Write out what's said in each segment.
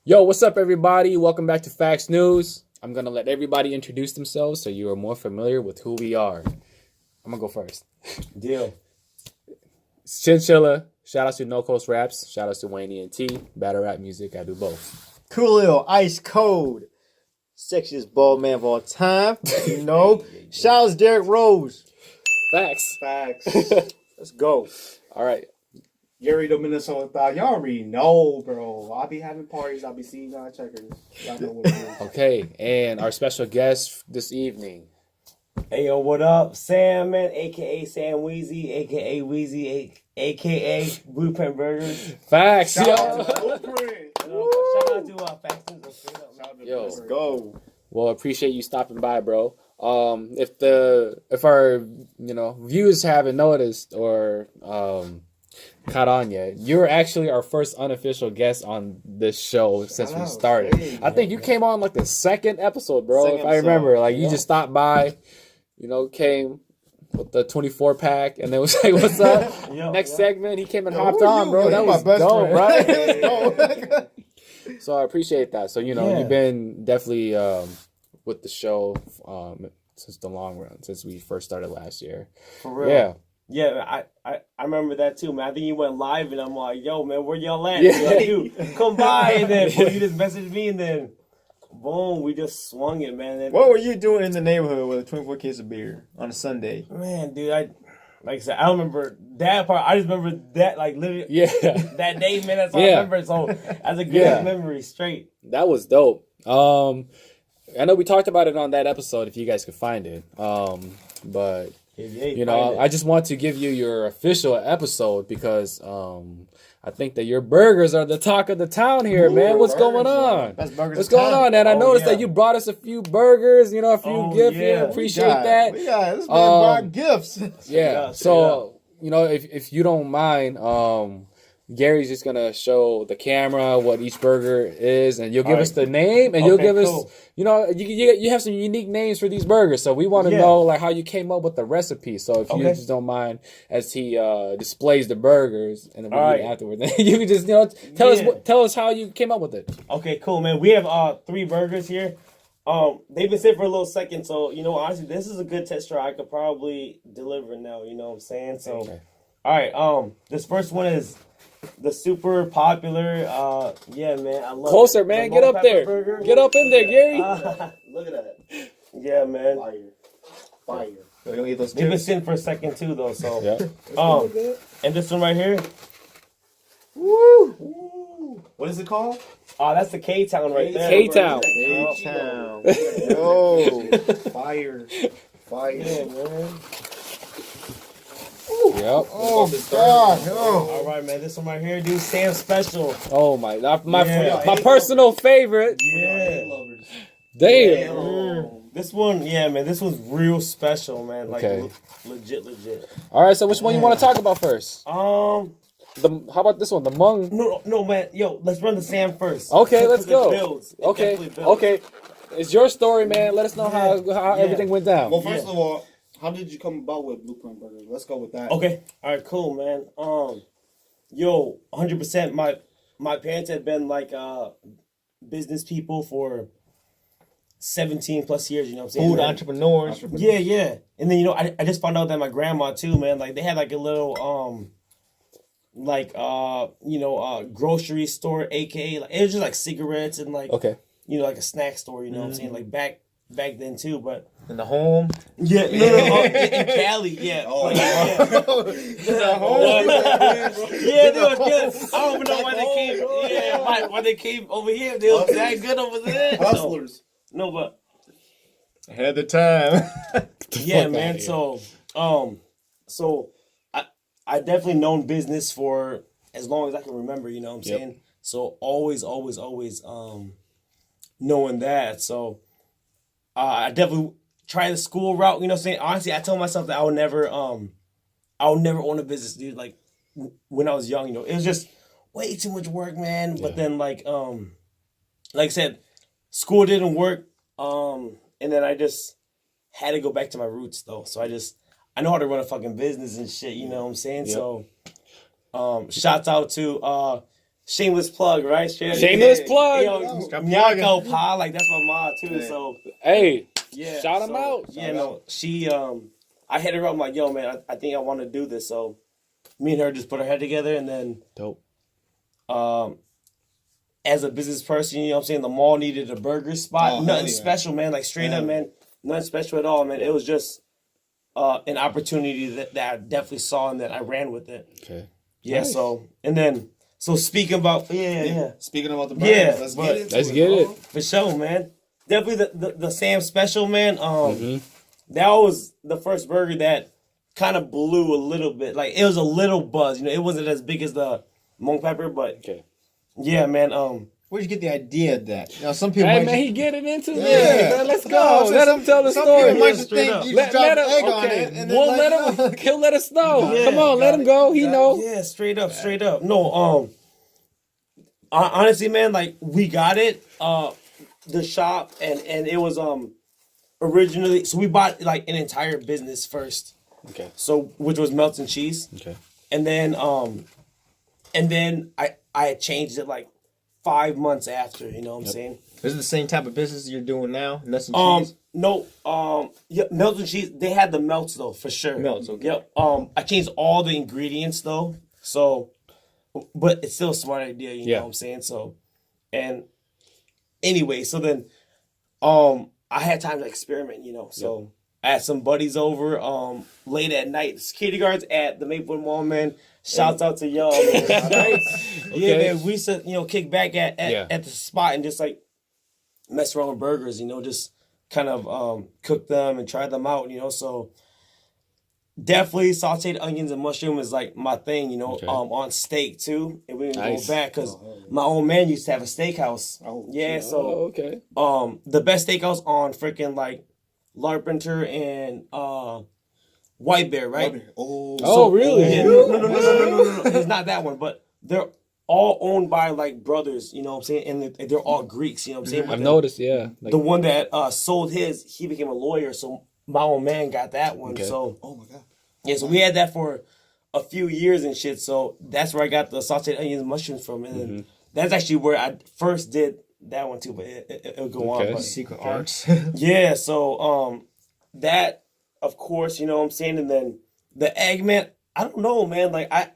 Yo, what's up, everybody? Welcome back to FAX News. I'm going to let everybody introduce themselves so you are more familiar with who we are. I'm going to go first. Deal. It's Chinchilla. Shout out to No Coast Raps. Shout out to Wayne and T. Battle rap music. I do both. Coolio, ice cold. Sexiest bald man of all time. You know. Shout out to Derrick Rose. Facts. Let's go. All right. Gary the Minnesota Thought. Y'all already know, bro. I'll be having parties. I'll be seeing y'all checkers. Y'all know what it is. Okay. And our special guest this evening. Hey, yo, what up? Sam, man, a.k.a. Sam Weezy, a.k.a. Weezy, a.k.a. Blueprint Burgers. Facts. Shout Yo. out to Blueprint. Shout out to Fax News. Yo. Let's go. Well, appreciate you stopping by, bro. If our viewers haven't noticed or caught on yet, you're actually our first unofficial guest on this show since we started. I think you came on like the second episode, bro. Second if I remember, episode. like you just stopped by, came with the 24 pack, and then was like, "What's up?" Next segment, he came and hopped on, bro. That was dope, right? So I appreciate that. So you've been definitely with the show since the long run, since we first started last year. For real. Yeah, I remember that too, man. I think you went live, and I'm like, yo, man, where y'all at? Yeah. You come by, and then boom, you just messaged me, and then boom, we just swung it, man. And, What were you doing in the neighborhood with 24 case of beer on a Sunday? man, dude, like I said, I don't remember that part. I just remember that, like, literally, that day, man. That's all I remember. So that's a good memory, straight. That was dope. I know we talked about it on that episode, if you guys could find it. But I just want to give you your official episode because I think that your burgers are the talk of the town here, man. What's going on? Best burgers What's in going town. on? And I noticed that you brought us a few burgers, a few gifts. yeah. Appreciate that. We got this man brought gifts. Yeah. So, if you don't mind, Gary's just gonna show the camera what each burger is, and you'll give us the name, and you'll give us, you have some unique names for these burgers. So we want to know like how you came up with the recipe. So if you just don't mind, as he displays the burgers, and then we eat afterward, then you can just tell us how you came up with it. Okay, cool, man. We have 3 burgers here. They've been sitting for a little second, so honestly, this is a good test try. I could probably deliver now. You know what I'm saying? So, all right. This first one is the super popular. Man, I love Closer, it. man. The Get lemon up there. pepper burger. Get up in there, Gary. Look at that. Yeah, man. Fire. You'll eat those They've been chips. sitting for a second too, though. So, Yeah. and this one right here. Woo! What is it called? That's the K-Town right there. K-Town. H-Town. Yo. Fire. Yeah, man. Yep. Oh, God. Oh. All right, man. This one right here, dude. Sam Special. Oh my Yeah. my personal favorite. Yeah. Damn. This one, man. This one's real special, man. Like Okay. legit. All right. So which one you want to talk about first? How about this one, the Hmong? No, man. Yo, let's run the Sam first. Okay, let's Because go. It builds. It Okay, definitely builds. okay. It's your story, man. Let us know how everything went down. Well, first of all, how did you come about with Blueprint Burgers? Let's go with that. Okay. All right. Cool, man. 100%. My parents had been like business people for 17 plus years. You know what I'm saying? Food entrepreneurs. Yeah. And then I just found out that my grandma too, man. Like they had like a little grocery store, aka like, it was just like cigarettes and like Okay. like a snack store. You know what I'm saying? Like back then too, but. In the home. Yeah, no, in Cali, yeah. Oh, yeah, they was good. I don't even know why they came. Yeah, why they came over here? They was that good over there. Hustlers. No, but Ahead of the time. yeah, Fuck man. outta So I definitely known business for as long as I can remember. You know what I'm saying? So always, knowing that. So I definitely try the school route. You know what I'm saying? Honestly, I told myself that I would never own a business, dude. Like when I was young, it was just way too much work, man. Yeah. But then like I said, school didn't work. And then I just had to go back to my roots though. So I know how to run a fucking business and shit, you know what I'm saying? Yep. So shouts out to shameless plug, right? Shameless plug. Yo, Nyako Pa, like that's my mom too. So hey, yeah, shout him out. Yeah, no, she I hit her up. I'm like, yo, man, I think I want to do this. So me and her just put our head together, and then dope. As a business person, you know what I'm saying, the mall needed a burger spot. Nothing special, man. Like straight up, man. Nothing special at all, man. It was just an opportunity that I definitely saw and that I ran with it. Okay. Yeah. Nice. So speaking about Speaking about the burgers, let's get it. For sure, man. Definitely the Sam Special, man. That was the first burger that kind of blew a little bit. Like it was a little buzz, you know. It wasn't as big as the Mont Pepper, but yeah, man. Where'd you get the idea of that? You know, some people. Hey, man, he getting into this. Man, let's go. No, let him tell the story. Might just think you let him. Okay, he'll let us know. Yeah, come on, let him go. He know. Yeah, straight up. No, honestly, man, like we got it. The shop and it was originally, so we bought like an entire business first. Okay. So which was melts and cheese. Okay. And then I changed it like 5 months after, you know what I'm saying? Is it the same type of business you're doing now? Nuts and cheese? No, yeah, melts and cheese, they had the melts though, for sure. Melts, okay. Yep. I changed all the ingredients though. So but it's still a smart idea, you know what I'm saying? So and anyway, so then I had time to experiment, you know. So I had some buddies over late at night, security guards at the Maplewood Mall, man. Shouts out to y'all, man. Yeah, man. We used to, you know, kick back at the spot and just like mess around with burgers, you know, just kind of cook them and try them out, you know. So definitely sauteed onions and mushroom is like my thing, you know. On steak too. And we didn't go back because my old man used to have a steakhouse. The best steakhouse on freaking like Larpenteur and White Bear, right? Really? Yeah, no. It's not that one, but they're all owned by like brothers, you know what I'm saying? And they're all Greeks, you know what I'm saying? I've noticed, yeah. Like, the one that sold his, he became a lawyer, so my old man got that one. So oh my god. Yeah, so we had that for a few years and shit. So that's where I got the sauteed onions and mushrooms from. And that's actually where I first did that one too, but it'll go on. But, Secret arts. Yeah, so that of course, you know what I'm saying, and then the egg, man, I don't know, man. Like I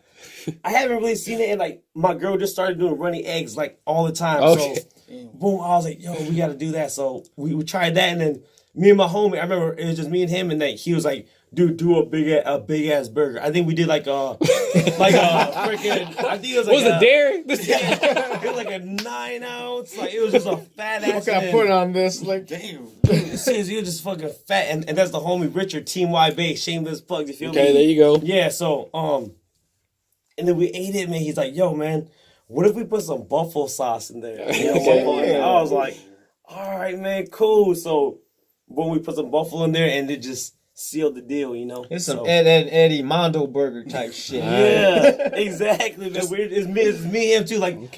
haven't really seen it, and like my girl just started doing runny eggs like all the time. So boom, I was like, yo, we gotta do that. So we tried that, and then me and my homie, I remember it was just me and him, and then he was like, dude, do a big ass burger. I think we did like a freaking. I think it was like what was it, dairy? It was like a 9 ounce. Like it was just a fat ass. What can I put on this? Like damn. Seriously, you're just fucking fat, and that's the homie Richard, Team Y Base, shameless plugs. You feel me? Okay, there you go. Yeah. So and then we ate it, man. He's like, yo, man, what if we put some buffalo sauce in there? You know, I was like, all right, man, cool. So when we put some buffalo in there, and it just sealed the deal, you know. It's some Eddie Mondo burger type shit. Yeah, exactly, man. It's me and him too. Like,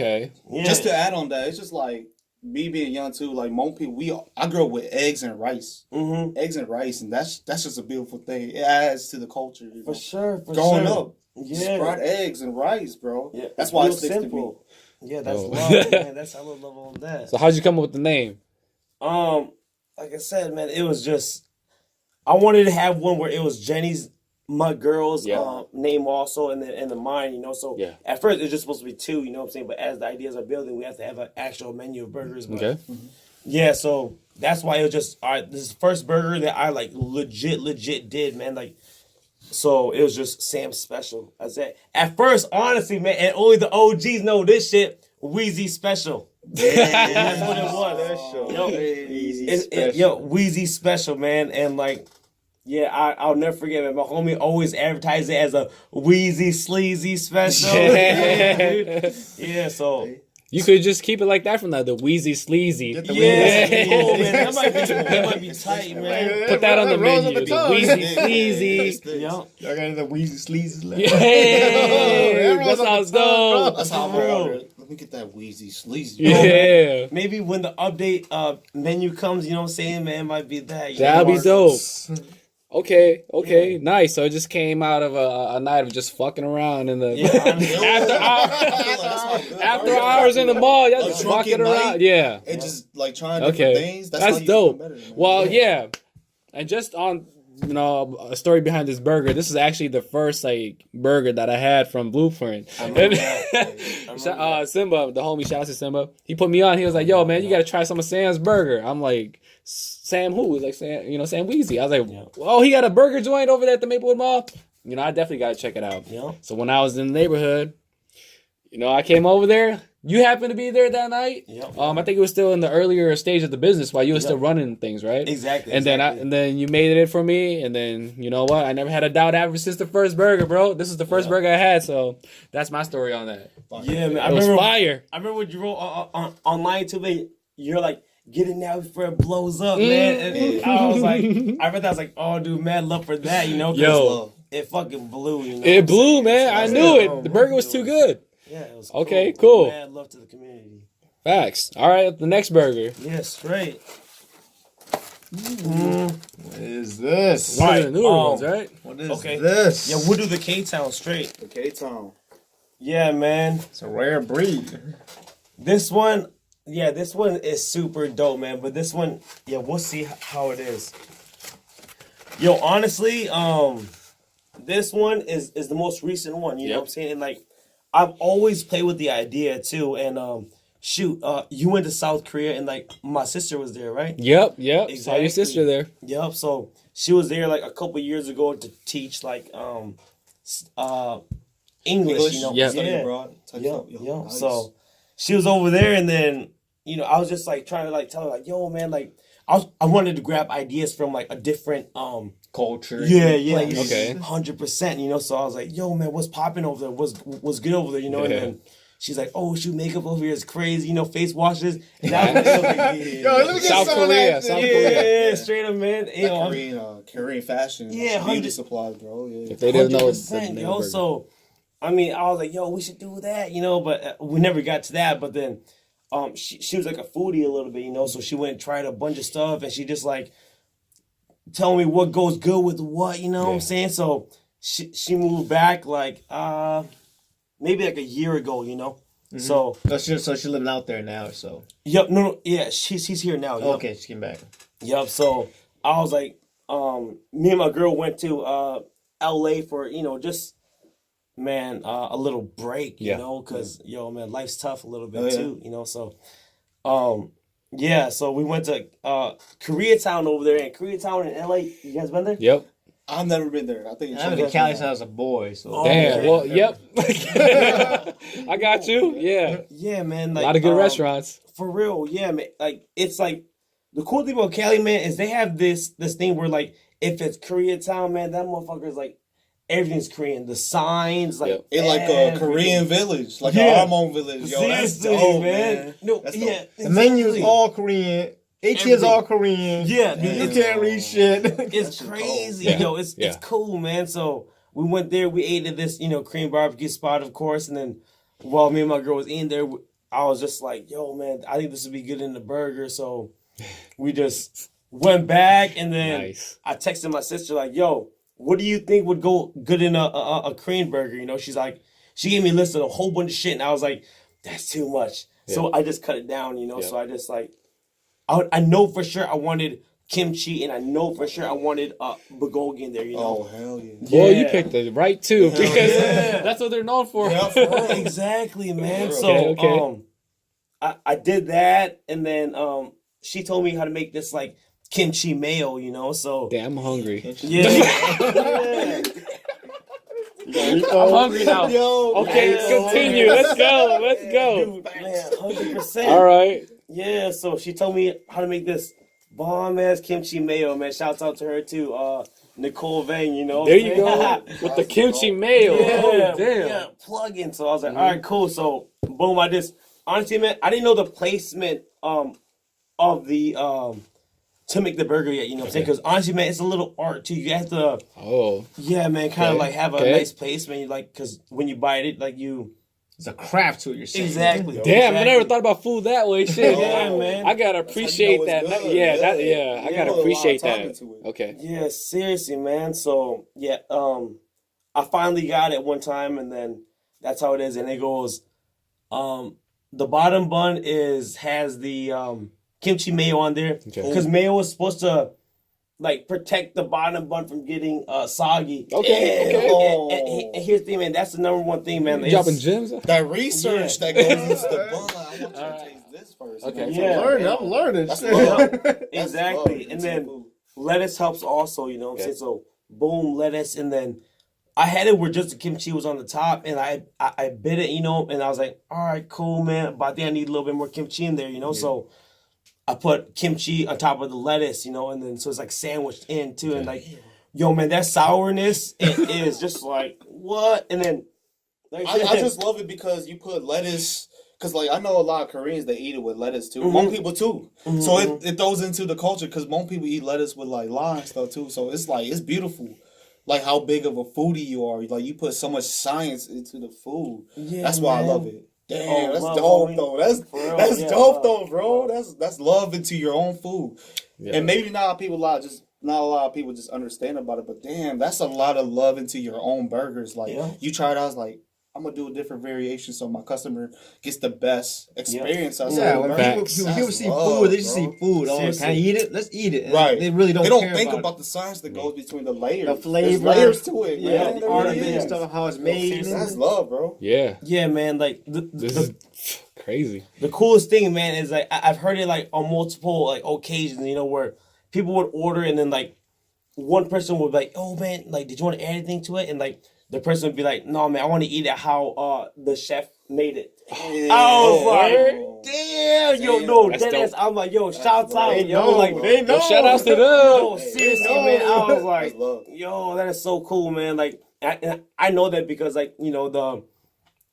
Just to add on that, it's just like me being young too. Like most people, I grew up with eggs and rice. Eggs and rice, and that's just a beautiful thing. It adds to the culture. You know? For sure. Growing up, just fried eggs and rice, bro. Yeah, that's why it's simple. Yeah, that's love, man. That's I love on that. So how'd you come up with the name? Like I said, man, it was just I wanted to have one where it was Jenny's, my girl's name also, and then mine, you know. So at first it was just supposed to be two, you know what I'm saying. But as the ideas are building, we have to have an actual menu of burgers. But, yeah, so that's why it was just all right. This is the first burger that I like legit did, man. Like, so it was just Sam's Special. I said at first, honestly, man, and only the OGs know this shit. Wheezy Special. That's what it was. Yo, Wheezy Special, man, and like, yeah, I'll never forget it. My homie always advertised it as a Wheezy Sleazy Special. Yeah, so you could just keep it like that from that, the Wheezy Sleazy. Cool, man. That might be tight, man. Put that on the menu. The Wheezy Sleazy. Y'all got the Wheezy Sleazy left. Yeah, that sounds dope. That's how I'm rolling. Let me get that Wheezy Sleazy. Yeah. Maybe when the update menu comes, you know what I'm saying, man, it might be that. That'll be dope. Okay, nice. So it just came out of a night of just fucking around in the after hours in the mall. Y'all just fucking around. Yeah, and just like trying different things. That's dope. Well, yeah, and just on a story behind this burger. This is actually the first like burger that I had from Blueprint. Simba, the homie, shout out to Simba. He put me on. He was like, "Yo, man, you got to try some of Sam's burger." I'm like, "Sam who?" He's like, "Sam, Sam Weezy." I was like, "Oh, he got a burger joint over there at the Maplewood Mall." I definitely got to check it out. Yeah. So when I was in the neighborhood, I came over there. You happened to be there that night. Yep. I think it was still in the earlier stage of the business while you were still running things, right? Exactly. And then you made it for me, and then you know what? I never had a doubt ever since the first burger, bro. This is the first burger I had, so that's my story on that. Yeah, man. It was fire. I remember when you wrote online too, man. You're like, get it now before it blows up, man. And I was like, I read that, I was like, oh, dude, mad love for that, Yo, it fucking blew, It blew, man. I knew it. The burger was too good. Yeah, it was okay, cool. Mad love to the community. Facts. All right, the next burger. Yeah, straight. What is this? One of the newer ones, right? What is this? Yeah, we'll do the K-Town straight. The K-Town. Yeah, man. It's a rare breed. This one is super dope, man. But this one, we'll see how it is. Yo, honestly, this one is the most recent one. You know what I'm saying? And like, I've always played with the idea too. And you went to South Korea and like my sister was there, right? Yep. Exactly. Saw your sister there. Yep. So she was there like a couple years ago to teach like English. Study abroad. Yeah. So she was over there, and then I was just like trying to like tell her like, yo, man, like I wanted to grab ideas from like a different culture. Yeah. Okay. 100%. So I was like, yo, man, what's popping over there? What's good over there? And then she's like, oh, shoot, makeup over here is crazy. Face washes. And that was like, yo, let me get South Korea. Yeah, straight up, man. Korean fashion. Yeah, beauty supplies, bro. Yeah. If they didn't know, yo. So, I was like, yo, we should do that, but we never got to that. But then, she was like a foodie a little bit, so she went and tried a bunch of stuff, and she just like telling me what goes good with what, what I'm saying? So she moved back like maybe like a year ago, Mm-hmm. So she's living out there now, so. Yep, no, yeah, she's here now. Yep. Okay, she came back. Yep, so I was like, me and my girl went to LA for, just a little break, because man, life's tough a little bit too, so so we went to Koreatown over there, and Koreatown in LA. You guys been there? Yep. I've never been there. I think I went to Cali since I was a boy. So damn. Okay. Well, yep. I got you. Yeah. Yeah, man. Like, a lot of good restaurants. For real. Yeah, man. Like it's like the cool thing about Cali, man, is they have this thing where like if it's Koreatown, man, that motherfucker's like everything's Korean. The signs, like in like a Korean village, like an Armon village. Yo, that's dope, man. No, that's dope. The menu is all Korean. AT's all Korean. Yeah, you can't read shit. It's crazy, yo. It's cool, man. So we went there. We ate at this, Korean barbecue spot, of course. And then while me and my girl was in there, I was just like, yo, man, I think this would be good in the burger. So we just went back, and then I texted my sister like, yo, what do you think would go good in a Korean burger? She's like, she gave me a list of a whole bunch of shit, and I was like, that's too much. Yeah. So I just cut it down, So I just like. I know for sure I wanted kimchi, and I know for sure I wanted bulgogi in there, Oh, hell yeah. Boy, you picked the right two, because that's what they're known for. Yeah, exactly, man. So, I did that, and then she told me how to make this, like, kimchi mayo, so. Damn, I'm hungry. Yeah. I'm hungry now. Yo, okay, continue. Let's go. Dude, man, 100%. All right. Yeah, so she told me how to make this bomb-ass kimchi mayo, man. Shouts out to her, too. Nicole Vang, There you go. With the kimchi mayo. Yeah, oh, damn. Yeah, plug in. So I was like, all right, cool. So, boom, honestly, man, I didn't know the placement of the, to make the burger yet, you know what I'm saying? Because honestly, man, it's a little art, too. You have to, yeah, man, kind of like have a nice placement. Like, because when you buy it, like, you It's a craft to it. You're saying Exactly. Damn, I never thought about food that way. Shit, Yeah, man. I gotta appreciate that. I gotta appreciate that. Okay. Yeah, seriously, man. So yeah, I finally got it one time, and then that's how it is. And it goes, the bottom bun has the kimchi mayo on there because mayo is supposed to like protect the bottom bun from getting soggy. Okay. And here's the thing, man. That's the number one thing, man. You dropping gems? That research that goes into the bun. I want you to taste this first. Okay. Yeah, I'm learning. That's love. Exactly. And then lettuce helps also, you know what I'm saying? So boom, lettuce, and then I had it where just the kimchi was on the top, and I bit it, you know, and I was like, all right, cool, man, but I think I need a little bit more kimchi in there, you know, so I put kimchi on top of the lettuce, you know, and then so it's like sandwiched in too, and like, yo, man, that sourness, it is just like, what? And then like, I just love it because you put lettuce. Because, like, I know a lot of Koreans, they eat it with lettuce, too. Hmong people, too. So it throws into the culture because Hmong people eat lettuce with, like, lime and stuff, too. So it's, like, it's beautiful. Like, how big of a foodie you are. Like, you put so much science into the food. Yeah, that's why I love it. Damn, that's dope, though. That's dope, though, bro. That's love into your own food. Yeah. And maybe not a lot of people just understand about it. But, damn, that's a lot of love into your own burgers. Like, you tried out, I was like, I'm gonna do a different variation so my customer gets the best experience. Yeah, when people see food, they just see food. Oh, can I eat it? Let's eat it. And right. They really don't. They don't care think about the science that goes between the layers. The flavor. There's layers to it. Yeah, man. the ornament and stuff, how it's made. That's love, bro. Yeah. Yeah, man. Like this is crazy. The coolest thing, man, is like I've heard it like on multiple like occasions, you know, where people would order and then like one person would be like, "Oh man, like did you want to add anything to it?" And like the person would be like, "No, man, I want to eat it how the chef made it." I was like, "Damn, yo, no, that's I'm like, yo, shouts out, yo, like, yo, shout outs to them. No, seriously, man, I was like, yo, that is so cool, man. Like, I know that because like you know the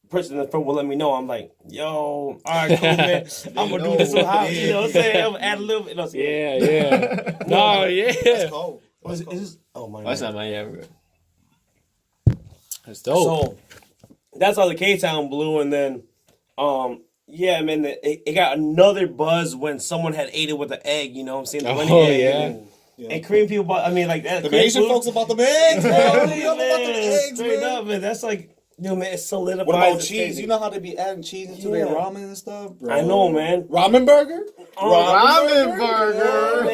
person in the front will let me know. I'm like, yo, all right, cool, man. I'm gonna do this so hot, you know what I'm saying? I'm gonna add a little bit. Yeah. No, yeah. That's cold. Is this, oh my That's God. not my ever. That's dope. So that's how the K-Town blew, and then, yeah, man, it got another buzz when someone had ate it with an egg. You know what I'm saying? The honey egg, and Korean people, I mean, like that. The Asian folks about the eggs, bro. Straight up, man. That's like, yo, man, it's solidified. What about cheese? You know how they be adding cheese into their ramen and stuff, bro? I know, man. Ramen burger? Ramen burger.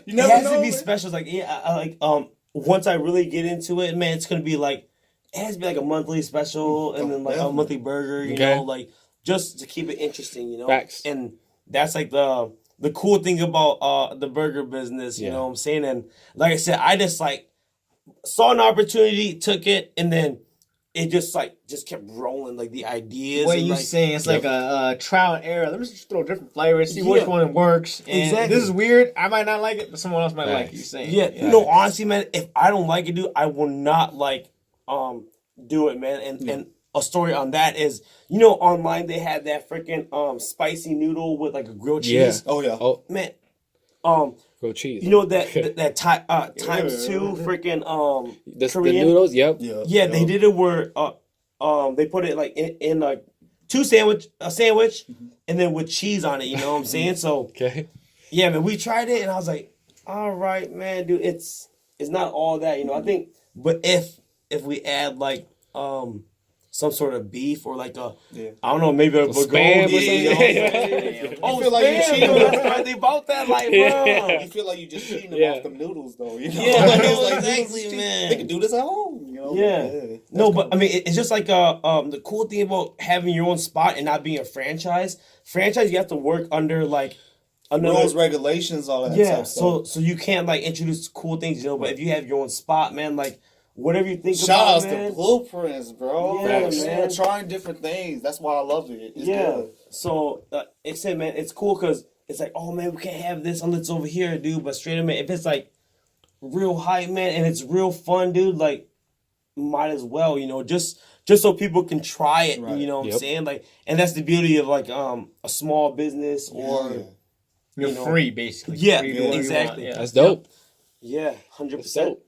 You never it has to be special. Like, once I really get into it, man, it's gonna be like, it has to be like a monthly special and then like a monthly burger, you know, like just to keep it interesting, you know. FAX. And that's like the cool thing about the burger business, you know what I'm saying? And like I said, I just like saw an opportunity, took it, and then it just kept rolling, like the ideas. What you like, saying? It's like a trial and error. Let me just throw different flavors, see which one works. And exactly. This is weird. I might not like it, but someone else might like it. You saying? Yeah. You know, honestly, man, if I don't like it, dude, I will not do it, man. And a story on that is, you know, online they had that freaking spicy noodle with like a grilled cheese. Oh yeah. Oh man. Grilled cheese. You know that times two freaking the Korean noodles. Yep. Yeah, they did it where they put it like in like a sandwich, and then with cheese on it. You know what I'm saying? So yeah, man, we tried it, and I was like, all right, man, dude, it's not all that, you know. I think, but if we add like some sort of beef or like I don't know, maybe a spam or something. You know what feel like you're cheating. That's right. They bought that like, bro. You feel like you just cheating them off them noodles, though. You know? Yeah, like, exactly, man. They can do this at home. You know? Yeah. No, cool. But I mean, it's just like the cool thing about having your own spot and not being a franchise. Franchise, you have to work under like rules, regulations, all that. Yeah. Stuff. So you can't like introduce cool things, you know. But if you have your own spot, man, like. Whatever you think Shout about, outs to Blueprints, bro. Yeah, man. Trying different things. That's why I love it. It's good. So, man, it's cool because it's like, oh, man, we can't have this unless it's over here, dude. But straight up, man, if it's like real hype, man, and it's real fun, dude, like, might as well, you know, just so people can try it, you know what I'm saying? Like, and that's the beauty of like a small business or... You're free, basically. Yeah, free exactly. Yeah. That's dope. Yeah, 100%.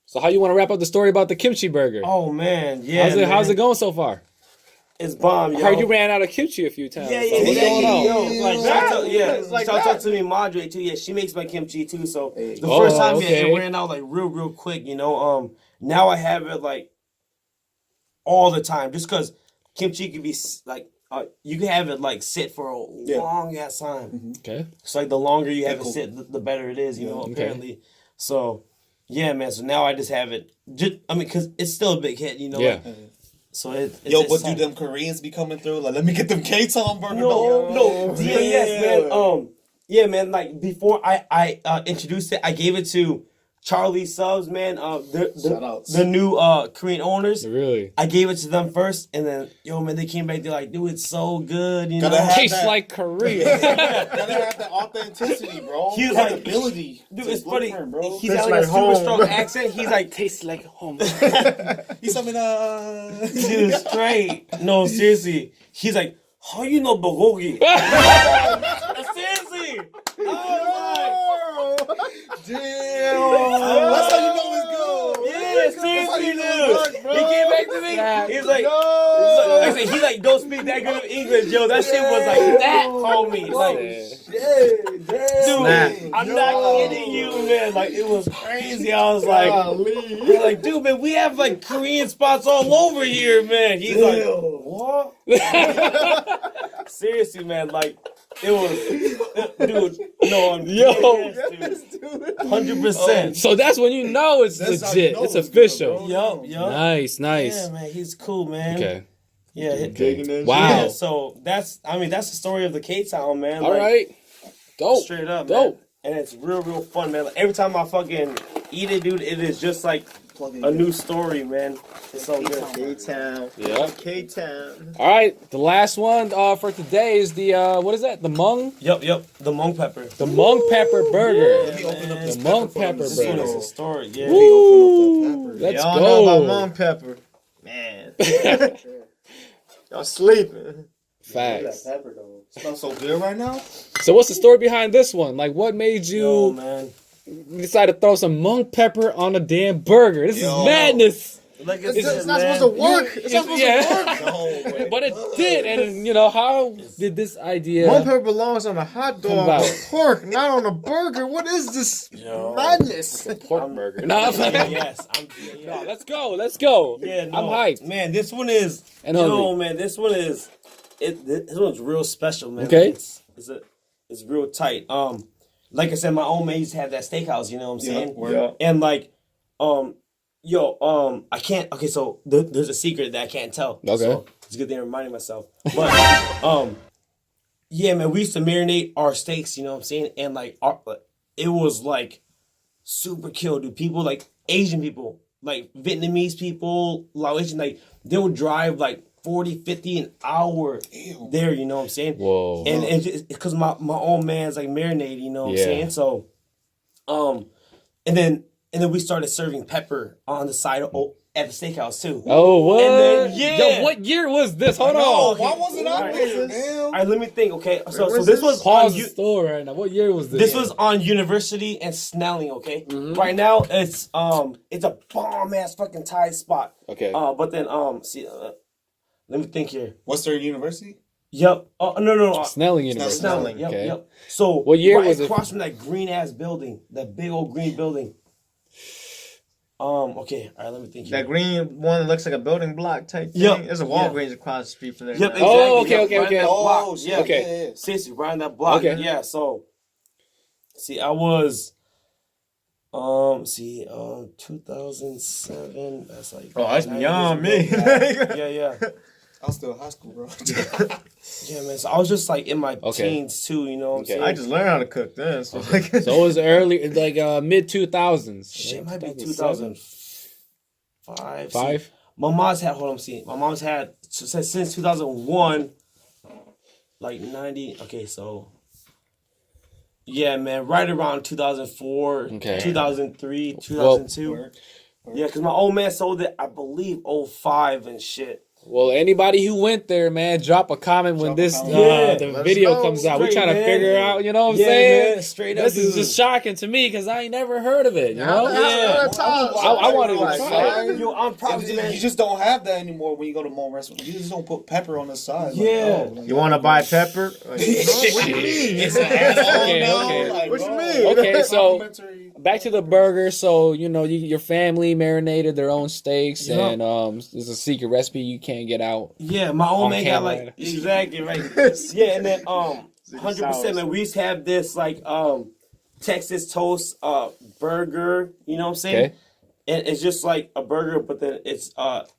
So how you want to wrap up the story about the kimchi burger? Oh man, yeah. How's it going so far? It's bomb, yo. I heard you ran out of kimchi a few times. Yeah, So what's going on? Shout out to me, Madre too. Yeah, she makes my kimchi too. So the Oh, first time okay. it ran out like real quick. You know, now I have it like all the time, just because kimchi can be like you can have it like sit for a long ass time. Okay. It's like the longer you have it sit, the better it is. You know, apparently. So yeah, man. So now I just have it. Because it's still a big hit. You know. Yeah. So but do them Koreans be coming through? Like, let me get them K-Town burger. No. Yes, man. Yeah, man. Like before I introduced it, I gave it to Charlie Subs, man. The new Korean owners. Really? I gave it to them first, and then man, they came back. They're like, dude, it's so good. You know, tastes like Korea. Gotta have the authenticity, bro. He was like, ability. Dude, it's funny. Bro. He's got like a super strong accent. He's like, tastes like home. He's something. Dude, straight. No, seriously. He's like, how you know bulgogi? Seriously. Damn. That's how you know it's good. Yeah, seriously, dude. He came back to me. He's like, he like don't speak that good of English, yo. That shit was like that, homie. Like, dude, I'm not kidding you, man. Like, it was crazy. I was like, dude, man, we have like Korean spots all over here, man. He's like, what? Seriously, man, like. It was, dude. No, I'm yes, dude. 100%. So that's when you know it's legit. It's official. Yup. Nice. Yeah, man, he's cool, man. Okay. Yeah. Okay. Wow. Yeah, so that's the story of the K-Town, man. All right. Dope. Straight up, Dope. man. And it's real fun, man. Like, every time I fucking eat it, dude, it is just like a new story, man. It's so good. K-Town. Yeah. K-Town. All right. The last one for today is the what is that? The mung. Yup. The Hmong pepper. The Hmong pepper burger. Let me open up The this Hmong pepper This one burger. is a story. Yeah. Woo! Let's Y'all go. know about Hmong pepper. Man. Y'all sleeping. Facts. Smells so good right now. So what's the story behind this one? Like, what made you man. decide to throw some Hmong pepper on a damn burger? This is madness. Like It's not supposed to work. It's not supposed to work. But it did, and you know how did this idea? Hmong pepper belongs on a hot dog about? or pork, not on a burger. What is this madness? Pork burger. No, Yes. no, let's go. Yeah, no, I'm hyped. Man, this one is. And hungry. Man, this one is. This one's real special, man. Okay. It's real tight. Like I said, my old man used to have that steakhouse. You know what I'm saying? Yeah. And like, I can't. Okay, so there's a secret that I can't tell. Okay. So it's a good thing I'm reminding myself. But yeah, man, we used to marinate our steaks. You know what I'm saying? And like, it was like super kill, dude. People like Asian people, like Vietnamese people, Laotian, like they would drive like 40, 50 an hour there, you know what I'm saying? Whoa. And because my old man's like marinated, you know what I'm saying? So, and then we started serving pepper on the side at the steakhouse too. Oh, what? And then, Yo, what year was this? Hold on. Why wasn't I there? All right, let me think. Okay, so this was Pause on the store right now. What year was this? This was on University and Snelling. Okay, right now it's a bomb ass fucking Thai spot. Okay. But then let me think here. What's their university? Yep. No. Snelling University. Snelling. Yep. Okay. Yep. So what year was it? Across from that green ass building, that big old green building. Okay. All right. Let me think here. That green one that looks like a building block type thing. Yep. There's a Walgreens across the street from there. Yep. now. Oh, Exactly. okay. Right Oh, shit. yeah. Okay. Yeah. Seriously, right on that block. Okay. Yeah. So, see, I was, 2007. That's like. Oh, that's 9 beyond years me. ago. Yeah. I was still in high school, bro. Yeah, man. So I was just like in my teens too. You know what I'm saying? I just learned how to cook then. So, So it was early, like mid 2000s. Shit, it might be 2005. Five. My mom's had. Hold on, see. My mom's had since 2001, like 90. Okay, so yeah, man, right around 2004, Okay. 2003, 2002. Yeah, because my old man sold it, I believe, 05 and shit. Well, anybody who went there, man, drop a comment when the video comes out. We're trying to figure out, you know what I'm saying? Man, straight up. This is just shocking to me because I ain't never heard of it. You know? I wanted to try it. Yo, I'm proud of you, man. You just don't have that anymore when you go to mall restaurant. You just don't put pepper on the side. Yeah. You want to buy pepper? What do you mean? Okay. What you mean? Okay, so back to the burger. So, you know, your family marinated their own steaks, and there's a secret recipe you can't get out. Yeah, my old man got camera. exactly right. Yeah, and then 100%, man. We used to have this like Texas toast burger. You know what I'm saying? Okay. And it's just like a burger, but then it's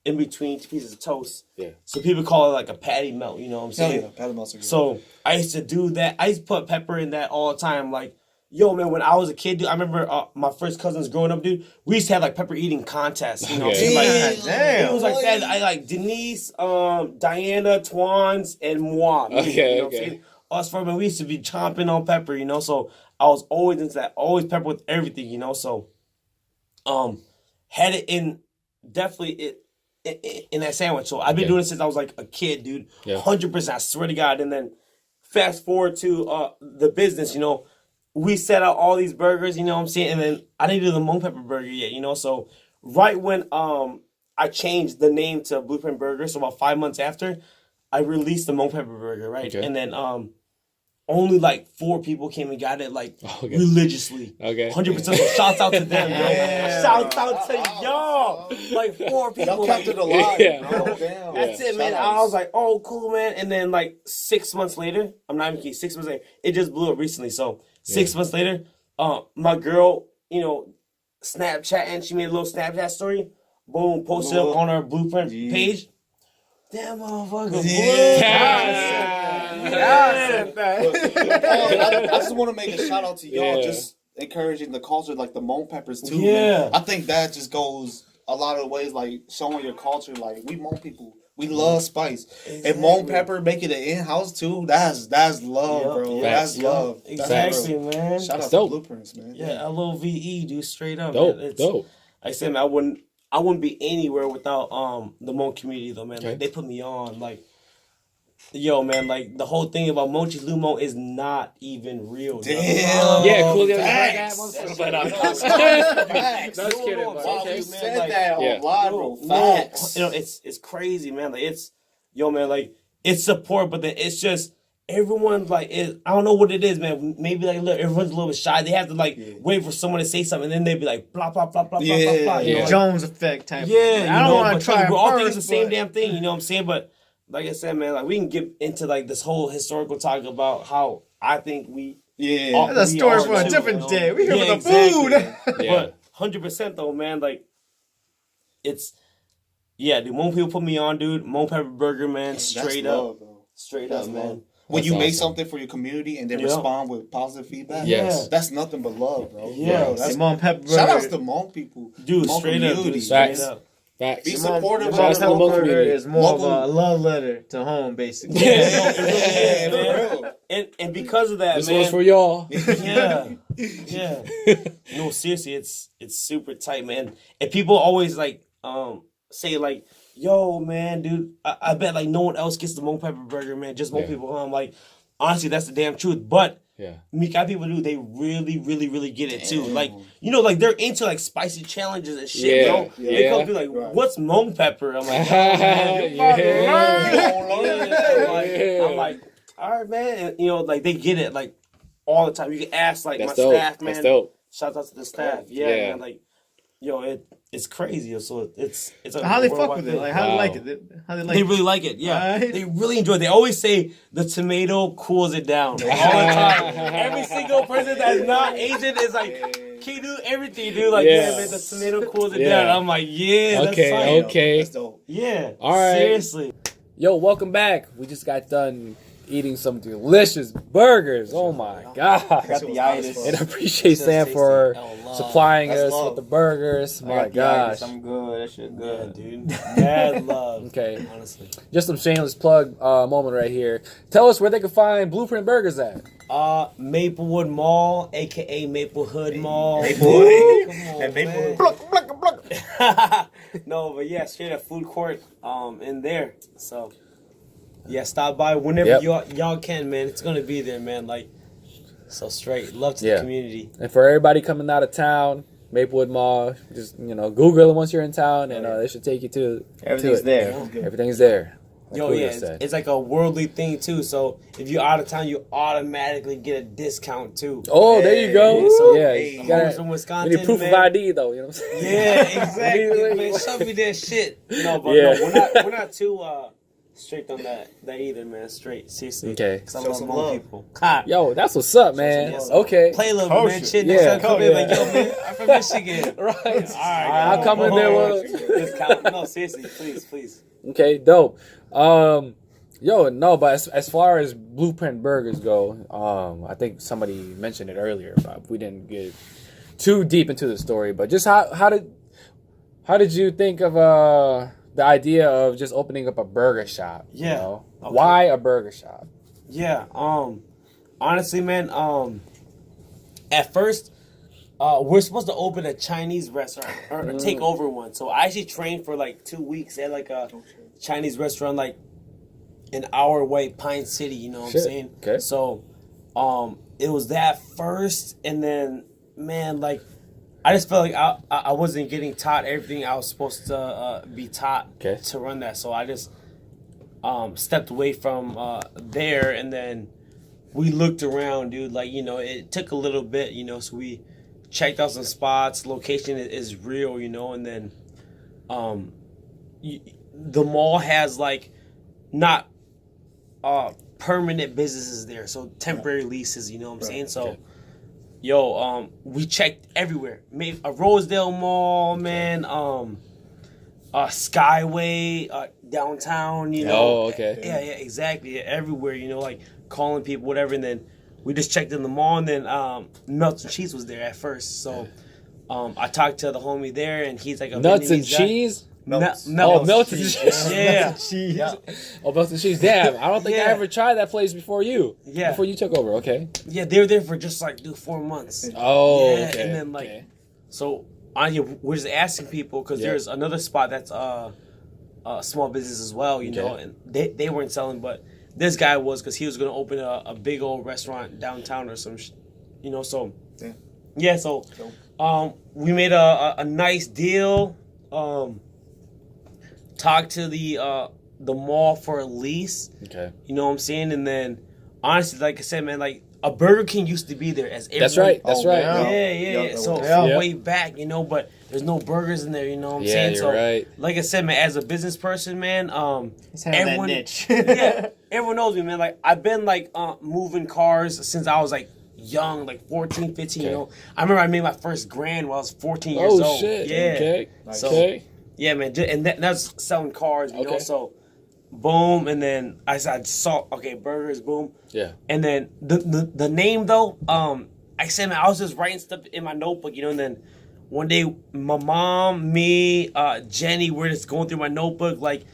in between 2 pieces of toast. Yeah. So people call it like a patty melt. You know what I'm saying? Yeah, patty melts are good. So I used to do that. I used to put pepper in that all the time. Like, yo, man, when I was a kid, dude, I remember my first cousins growing up, dude. We used to have like pepper eating contests. You know what I'm saying? Like, Damn. it was like that. I like Denise, Diana, Twans, and moi. Okay, you know what I'm saying? Us for we used to be chomping on pepper, you know. So I was always into that, always pepper with everything, you know. So, had it in definitely in that sandwich. So I've been doing it since I was like a kid, dude. 100%. I swear to God. And then fast forward to the business, you know. We set out all these burgers, you know what I'm saying? And then I didn't do the Mung Pepper Burger yet, you know? So right when I changed the name to Blueprint Burger, so about 5 months after, I released the Mung Pepper Burger, right? Okay. And then only like 4 people came and got it like religiously. Okay. 100%. So shouts out to them, man. Shouts out to y'all. Like 4 people. Y'all kept it alive. Bro. Damn. That's it, man. I was like, oh, cool, man. And then like 6 months later, I'm not even kidding, 6 months later, it just blew up recently. So 6 months later, my girl, you know, Snapchat, and she made a little Snapchat story. Boom, posted it on her Blueprint page. Damn, motherfucker. I just want to make a shout out to y'all, just encouraging the culture, like the Hmong peppers too. Man. I think that just goes a lot of ways, like showing your culture. Like we Hmong people, we love spice, and Hmong pepper make it an in-house too. That's love, bro. That's love. Exactly, man. Shout out to Blueprints, man. Yeah, LOVE, dude, straight up. Dope, man. dope. Like I said, man, I wouldn't be anywhere without the Hmong community though, man. Okay. Like, they put me on, like. Yo, man, like, the whole thing about Mochi Lumo is not even real. Damn. Yeah, cool. Facts. Just kidding. Wow, okay, we man, said like, that on live, bro. Facts. You know, it's crazy, man. Like, man, like, it's support, but then it's just, everyone's like, I don't know what it is, man. Maybe, like, look, everyone's a little bit shy. They have to, like, wait for someone to say something, and then they'd be like, blah, blah, blah, blah, blah, blah, blah. You know, like, Jones effect type. yeah, I don't want to try. We're all thinking the same damn thing, you know what I'm saying? But like I said, man, like we can get into like this whole historical talk about how I think we. Yeah, that's a story for a different day. We here for the food. But 100% though, man, like it's dude. Hmong people put me on, dude. Hmong Pepper Burger, man, straight up, love, bro. straight That's up, love. man. When you That's make awesome. something for your community and then respond with positive feedback, Yes. that's nothing but love, bro. Yeah. Bro, that's Hmong Pepper Burger. shout outs to Hmong people, Dude, Hmong straight up, community. dude, straight Facts. up. Facts. Be supportive Shout out of to the the local Hmong Burger community. is more of a love letter to home, basically. Yeah, for man. real. And because of that, This man. one's for y'all. Yeah. No, seriously, it's super tight, man. And people always like say like, yo, man, dude, I bet like no one else gets the Hmong Pepper Burger, man. Just Hmong people. I'm like, honestly, that's the damn truth. But Mika people do, they really, really, really get it too. Like, you know, like they're into like spicy challenges and shit, bro. They come be like, what's Hmong pepper? I'm like, I'm like, all right, man. And, you know, like they get it like all the time. You can ask like That's my dope. staff, man. That's dope. Shout out to the staff. Yeah. Man, like, yo, it's crazy. So it's a How they fuck worldwide with it? thing. Like, how they like it? How they like They it? really like it, yeah. Right. They really enjoy it. They always say the tomato cools it down all the time. Every single person that's not Asian is like, can you do everything, dude? Like, yeah, man, the tomato cools it down. I'm like, yeah, that's fine. Okay. That's dope. Yeah. All right. Seriously. Yo, welcome back. We just got done eating some delicious burgers. Oh my god! Got the itis. And I appreciate Sam for supplying us with the burgers. My gosh. I'm good. That shit good, dude. Mad love. Okay. Honestly. Just some shameless plug moment right here. Tell us where they can find Blueprint Burgers at. Maplewood Mall, aka Maplewood Mall. Maplewood. Come on, And Maplewood. man. No, but yeah, straight up food court in there. So yeah, stop by whenever y'all can, man. It's gonna be there, man. Like, so straight. Love to the community. And for everybody coming out of town, Maplewood Mall, just Google it once you're in town, and they should take you to everything's there. Everything's there. Yo, yeah, it's like a worldly thing too. So if you're out of town, you automatically get a discount too. Oh, there you go. So you gotta, from Wisconsin. We need proof of ID though. You know what I'm saying? Yeah, exactly. Man, show me that shit. No, but no, we're not too strict on that either, man. Straight, seriously. Okay. Because I love more people. Yo, that's what's up, man. Okay. Play a little bit, man. Shit, next time come in like, yo, man, I'm from Michigan. Right. All right. I'll come in there with discount. No, seriously, please. Okay, dope. But as far as Blueprint Burgers go, I think somebody mentioned it earlier, but we didn't get too deep into the story. But just how did you think of the idea of just opening up a burger shop? Yeah. You know? Okay. Why a burger shop? Yeah. Honestly, man. At first, we're supposed to open a Chinese restaurant or take over one. So I actually trained for like 2 weeks at like a Chinese restaurant, like an hour away, Pine City. You know what I'm saying? Okay. So, it was that first, and then, man, like, I just felt like I wasn't getting taught everything I was supposed to be taught to run that. So I just stepped away from there, and then we looked around, dude. Like, it took a little bit, so we checked out some spots. Location is real, and then the mall has like not permanent businesses there, so temporary leases, you know what I'm saying? So we checked everywhere. Made a Rosedale Mall, man, Skyway, downtown, Oh, okay. Yeah, exactly. Yeah, everywhere, like calling people, whatever, and then we just checked in the mall, and then Nuts and Cheese was there at first. So I talked to the homie there, and he's like a Nuts and Vietnamese guy. Cheese? Melts and cheese. Yeah. Oh, Melts and cheese. Damn, I don't think I ever tried that place before you. Yeah. Before you took over, okay. Yeah, they were there for just like 4 months. Oh, yeah, okay. And then so we're just asking people because there's another spot that's small business as well, know, and they weren't selling, but this guy was, because he was going to open a big old restaurant downtown or some, so we made a nice deal. Talked to the mall for a lease. Okay. You know what I'm saying? And then, honestly, like I said, man, like a Burger King used to be there. That's right. Yeah. So way back, but there's no burgers in there. You know what I'm saying? You're right. Like I said, man, as a business person, man, everyone, that niche. Everyone knows me, man. Like I've been like moving cars since I was like young, like 14, 15. You know, I remember I made my first grand while I was 14 years old. Oh shit! Yeah. Okay. So, yeah, man, and that's selling cars, you know. So, boom, and then I saw burgers, boom. Yeah. And then the name though, I said, man, I was just writing stuff in my notebook, and then one day my mom, me, Jenny, we're just going through my notebook, like,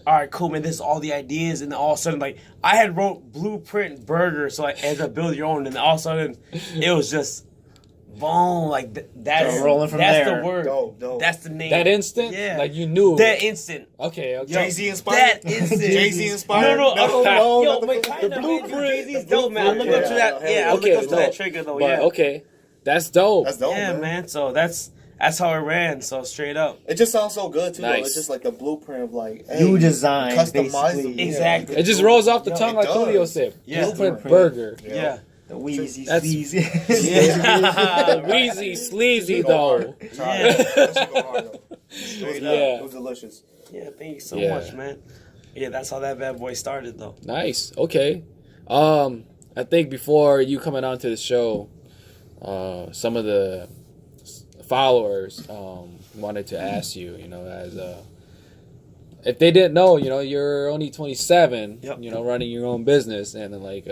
all right, cool, man, this is all the ideas, and then all of a sudden, like, I had wrote Blueprint Burger, so I ended up building your own, and then all of a sudden, it was just boom, like that's rolling from that's there. The word. Dope. That's the name. That instant, like you knew. That instant. Okay. Jay-Z inspired. That instant. Jay-Z inspired. No. Yo, but kind of Jay-Z's dope, man. I looked up to that. Yeah, I looked up to that trigger though. But, okay, that's dope. That's dope. Yeah, man. So that's how it ran. So straight up. It just sounds so good too. Nice. Though. It's just like the blueprint of like you design, customize exactly. It just rolls off the tongue like Julio said. Yeah. Blueprint Burger. Yeah. The Wheezy Sleazy. The Wheezy Sleazy though. It was delicious. Yeah, thank you so much, man. Yeah, that's how that bad boy started though. Nice. Okay. I think before you coming onto the show, some of the followers wanted to ask you, as if they didn't know, you're only 27, running your own business, and then like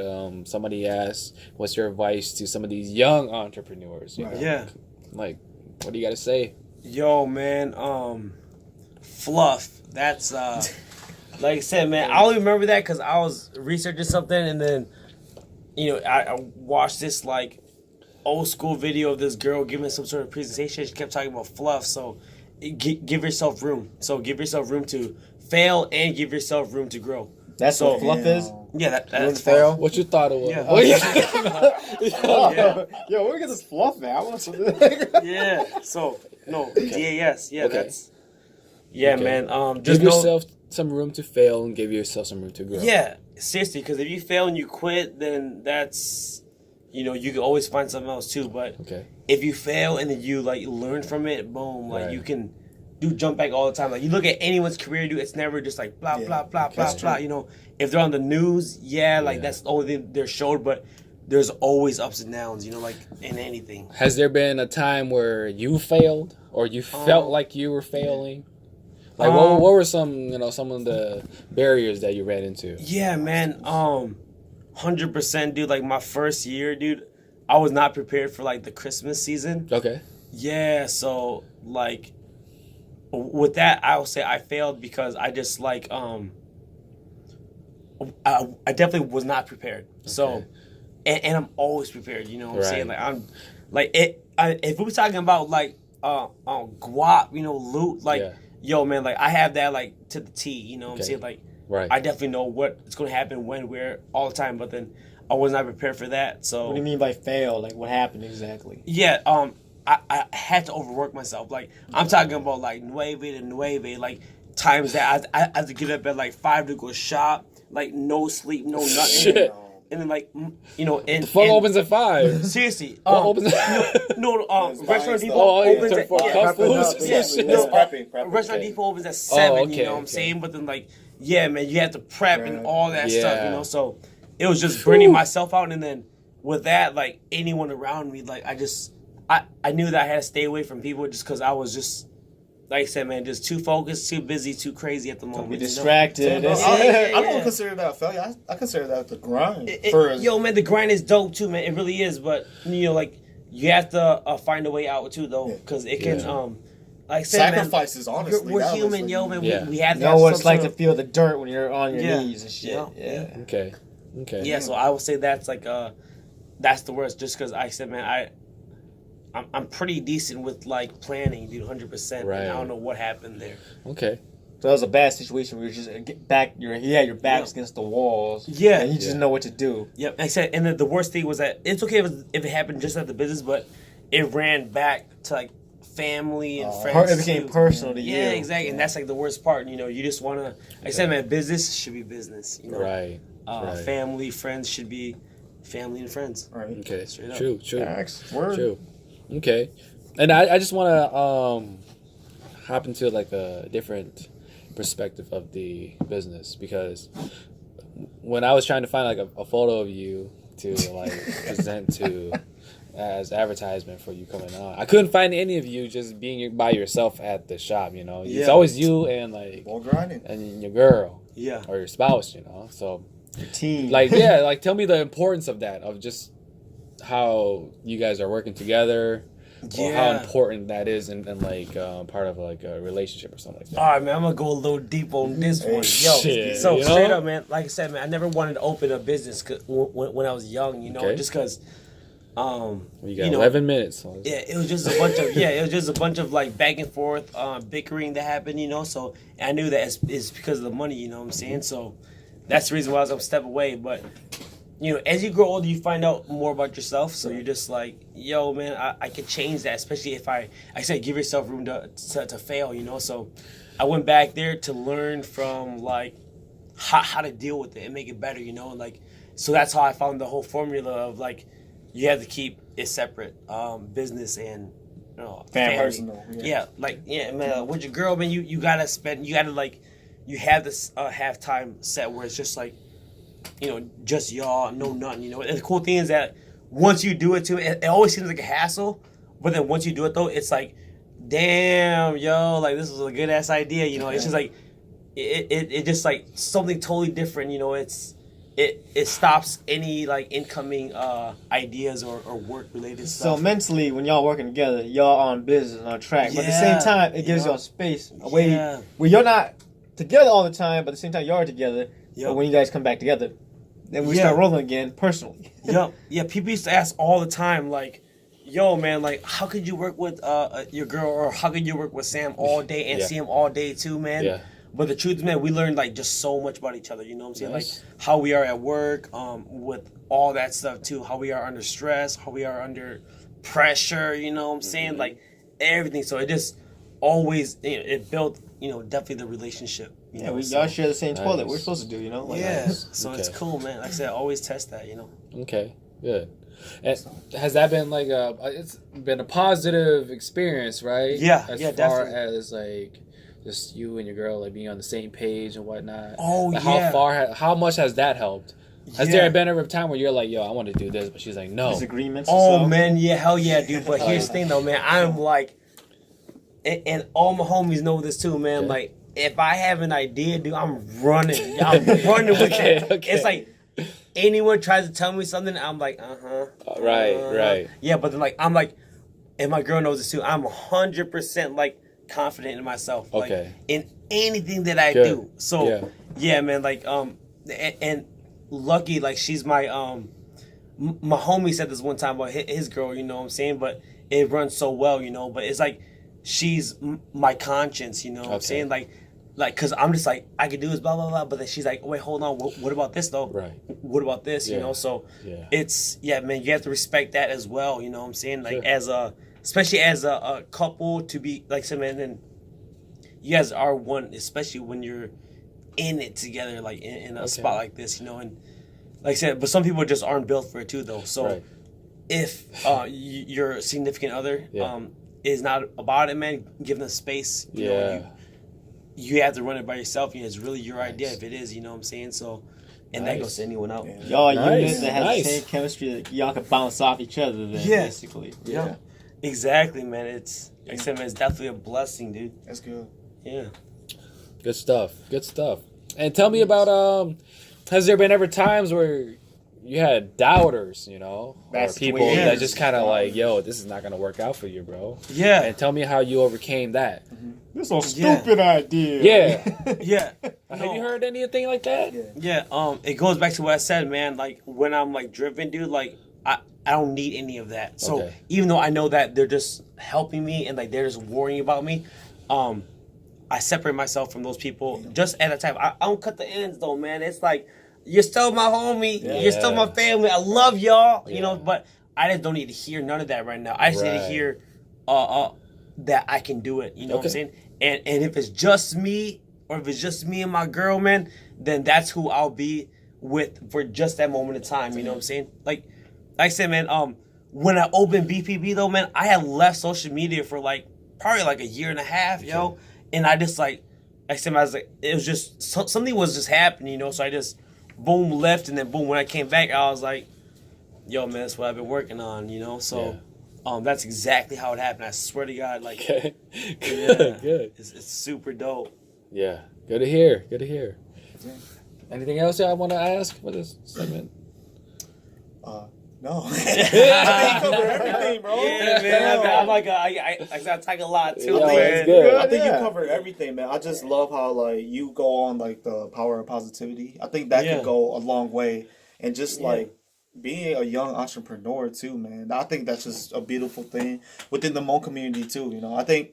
somebody asked, what's your advice to some of these young entrepreneurs? Yeah. Like, what do you got to say? Yo, man, fluff. That's like I said, man. I only remember that because I was researching something, and then I watched this like old school video of this girl giving some sort of presentation. She kept talking about fluff, so give yourself room. So give yourself room to fail and give yourself room to grow. That's what fluff is? Yeah, that's fail. What you thought it was? Yeah. Yo, where we get this fluff at? I want some. Yeah. So no, DAS. Yeah, Okay. that's. Yeah, Okay. man. Give Just yourself some room to fail and give yourself some room to grow. Yeah, seriously. Because if you fail and you quit, then that's, you can always find something else too. But Okay. if you fail and then you learn from it, boom, Right. you can do jump back all the time. Like you look at anyone's career, dude, it's never just like blah blah blah blah blah. If they're on the news, that's the only thing they're showed. But there's always ups and downs, like in anything. Has there been a time where you failed or you felt like you were failing? Like what were some some of the barriers that you ran into? Yeah, man. 100%, dude. Like my first year, dude, I was not prepared for like the Christmas season. Okay. Yeah, so like with that, I would say I failed because I just like I definitely was not prepared. Okay. So and I'm always prepared, what I'm saying? Like I'm like if we were talking about like guap, loot, like yo man, like I have that like to the T, what I'm saying? Like I definitely know what's gonna happen, when, where, all the time, but then I was not prepared for that. So what do you mean by fail? Like what happened exactly? Yeah, I had to overwork myself. Like I'm talking about like nueve to nueve, like times that I had to get up at like 5 to go shop, like no sleep, no nothing. Shit. And then like and the phone opens at 5. Seriously, opens Restaurant Depot opens at prepping. Restaurant Depot opens at 7. You know what I'm saying? But then like man, you have to prep and all that stuff. So it was just burning myself out. And then with that, like anyone around me, like I knew that I had to stay away from people just because I was just, like I said, man, just too focused, too busy, too crazy at the moment. Be distracted. I don't consider that a failure. I consider that the grind. Yo, man, the grind is dope too, man. It really is. But like you have to find a way out too, though, because it can like I said, sacrifices. Man, honestly, we're human, yo, man. We have to know what it's like to feel the dirt when you're on your knees and shit. Yeah. Okay. Yeah, so I would say that's like that's the worst. Just because I said, man, I'm pretty decent with like planning, dude, 100%. Right. And I don't know what happened there. Okay. So that was a bad situation where you just your backs against the walls. Yeah. And you just know what to do. Yep. Like I said, and the worst thing was that it's okay if it happened just at the business, but it ran back to like family and friends. It became personal to you. Yeah, exactly. And that's like the worst part. You just want to, like I said, man, business should be business. Right. Family, friends should be family and friends. Right. Okay. Straight up. True. Word. True. Okay. And I just want to hop into like a different perspective of the business, because when I was trying to find like a photo of you to like present to as advertisement for you coming on, I couldn't find any of you just being by yourself at the shop. It's always you and like grinding and your girl, or your spouse. So team, like like tell me the importance of that, of just how you guys are working together. Or how important that is and like part of like a relationship or something like that. All right, man, I'm gonna go a little deep on this one. Yo, straight up, man. Like I said, man, I never wanted to open a business when I was young. Just because. You got 11 minutes. So it was just a bunch of it was just a bunch of like back and forth bickering that happened. So I knew that it's because of the money. You know what I'm saying? So that's the reason why I was gonna step away, but. As you grow older, you find out more about yourself. So you're just like, yo, man, I could change that, especially if I said give yourself room to fail, So I went back there to learn from, like, how to deal with it and make it better, Like, so that's how I found the whole formula of, like, you have to keep it separate, business and, family. Personal. Man, with your girl, man, you got to, like, you have this halftime set where it's just, like, just y'all, no nothing, And the cool thing is that once you do it too, it always seems like a hassle, but then once you do it though, it's like, damn, yo, like this is a good ass idea, It's just like, it just like something totally different, It stops any like incoming ideas or work related stuff. So mentally, when y'all working together, y'all on business on track, but at the same time, it gives y'all space away where you're not together all the time, but at the same time you are together. But when you guys come back together, then we start rolling again personally. Yeah, people used to ask all the time, like, yo, man, like, how could you work with your girl, or how could you work with Sam all day and see him all day too, man? Yeah. But the truth is, man, we learned like just so much about each other. You know what I'm saying? Nice. Like how we are at work, with all that stuff too. How we are under stress, how we are under pressure. You know what I'm saying? Like everything. So it just always, it built, definitely the relationship. Yeah, y'all share the same toilet. We're supposed to do, Like, so it's cool, man. Like I said, always test that. Okay, good. And has that been like it's been a positive experience, right? Yeah, as yeah, far definitely. as like just you and your girl like being on the same page and whatnot. Oh, like, yeah. how much has that helped? Has there been ever a time where you're like, yo, I want to do this, but she's like, no. Disagreements. Oh man, yeah, hell yeah, dude. But here's the thing though, man. I'm like, and all my homies know this too, man. Like, if I have an idea, dude, I'm running. I'm running with it. Okay. It's like anyone tries to tell me something, I'm like, Right. Yeah, but then like I'm like, and my girl knows this too. I'm 100% like confident in myself. Like, Okay. in anything that I do. So yeah, man, like and lucky, like she's my my homie said this one time about his girl, you know what I'm saying? But it runs so well, but it's like she's my conscience, you know what I'm saying? Like, cause I'm just like, I could do this, blah, blah, blah. But then she's like, wait, hold on. What about this though? Right. What about this? You know? So it's, man, you have to respect that as well. You know what I'm saying? Like especially as a couple to be like, so man, then you guys are one, especially when you're in it together, like in a spot like this, and like I said, but some people just aren't built for it too though. So if your significant other is not about it, man, give them space. You know, you have to run it by yourself. It's really your idea if it is. You know what I'm saying? So, and that goes to anyone out. Y'all unit that has the same chemistry that y'all can bounce off each other. Then basically. Yeah. Exactly, man. It's like I said, man, it's definitely a blessing, dude. That's good. Yeah. Good stuff. And tell me about has there been ever times where you had doubters, or people that just kind of like, yo, this is not gonna work out for you, bro. Yeah. And tell me how you overcame that. This is a stupid idea. Yeah. Have you heard anything like that? Yeah. It goes back to what I said, man. Like when I'm like driven, dude, like I don't need any of that. So even though I know that they're just helping me and like they're just worrying about me, I separate myself from those people just at a time. I don't cut the ends though, man. It's like, you're still my homie. Yeah. You're still my family. I love y'all, but I just don't need to hear none of that right now. I just need to hear that I can do it. You know what I'm saying? And if it's just me, or if it's just me and my girl, man, then that's who I'll be with for just that moment in time. You know what I'm saying? Like I said, man, when I opened BPB though, man, I had left social media for like probably like a year and a half, yo. And I just like I said, I was like, it was just something was just happening, so I just boom left, and then boom when I came back, I was like, yo, man, that's what I've been working on, So that's exactly how it happened. I swear to God, like, good. It's super dope. Yeah, good to hear. Anything else I want to ask for this segment? No. I think you covered everything, bro. Yeah, man. I'm like, I talk a lot too, man. Good. I think you covered everything, man. I just love how like you go on like the power of positivity. I think that can go a long way, and just like being a young entrepreneur too, man. I think that's just a beautiful thing within the Hmong community too. I think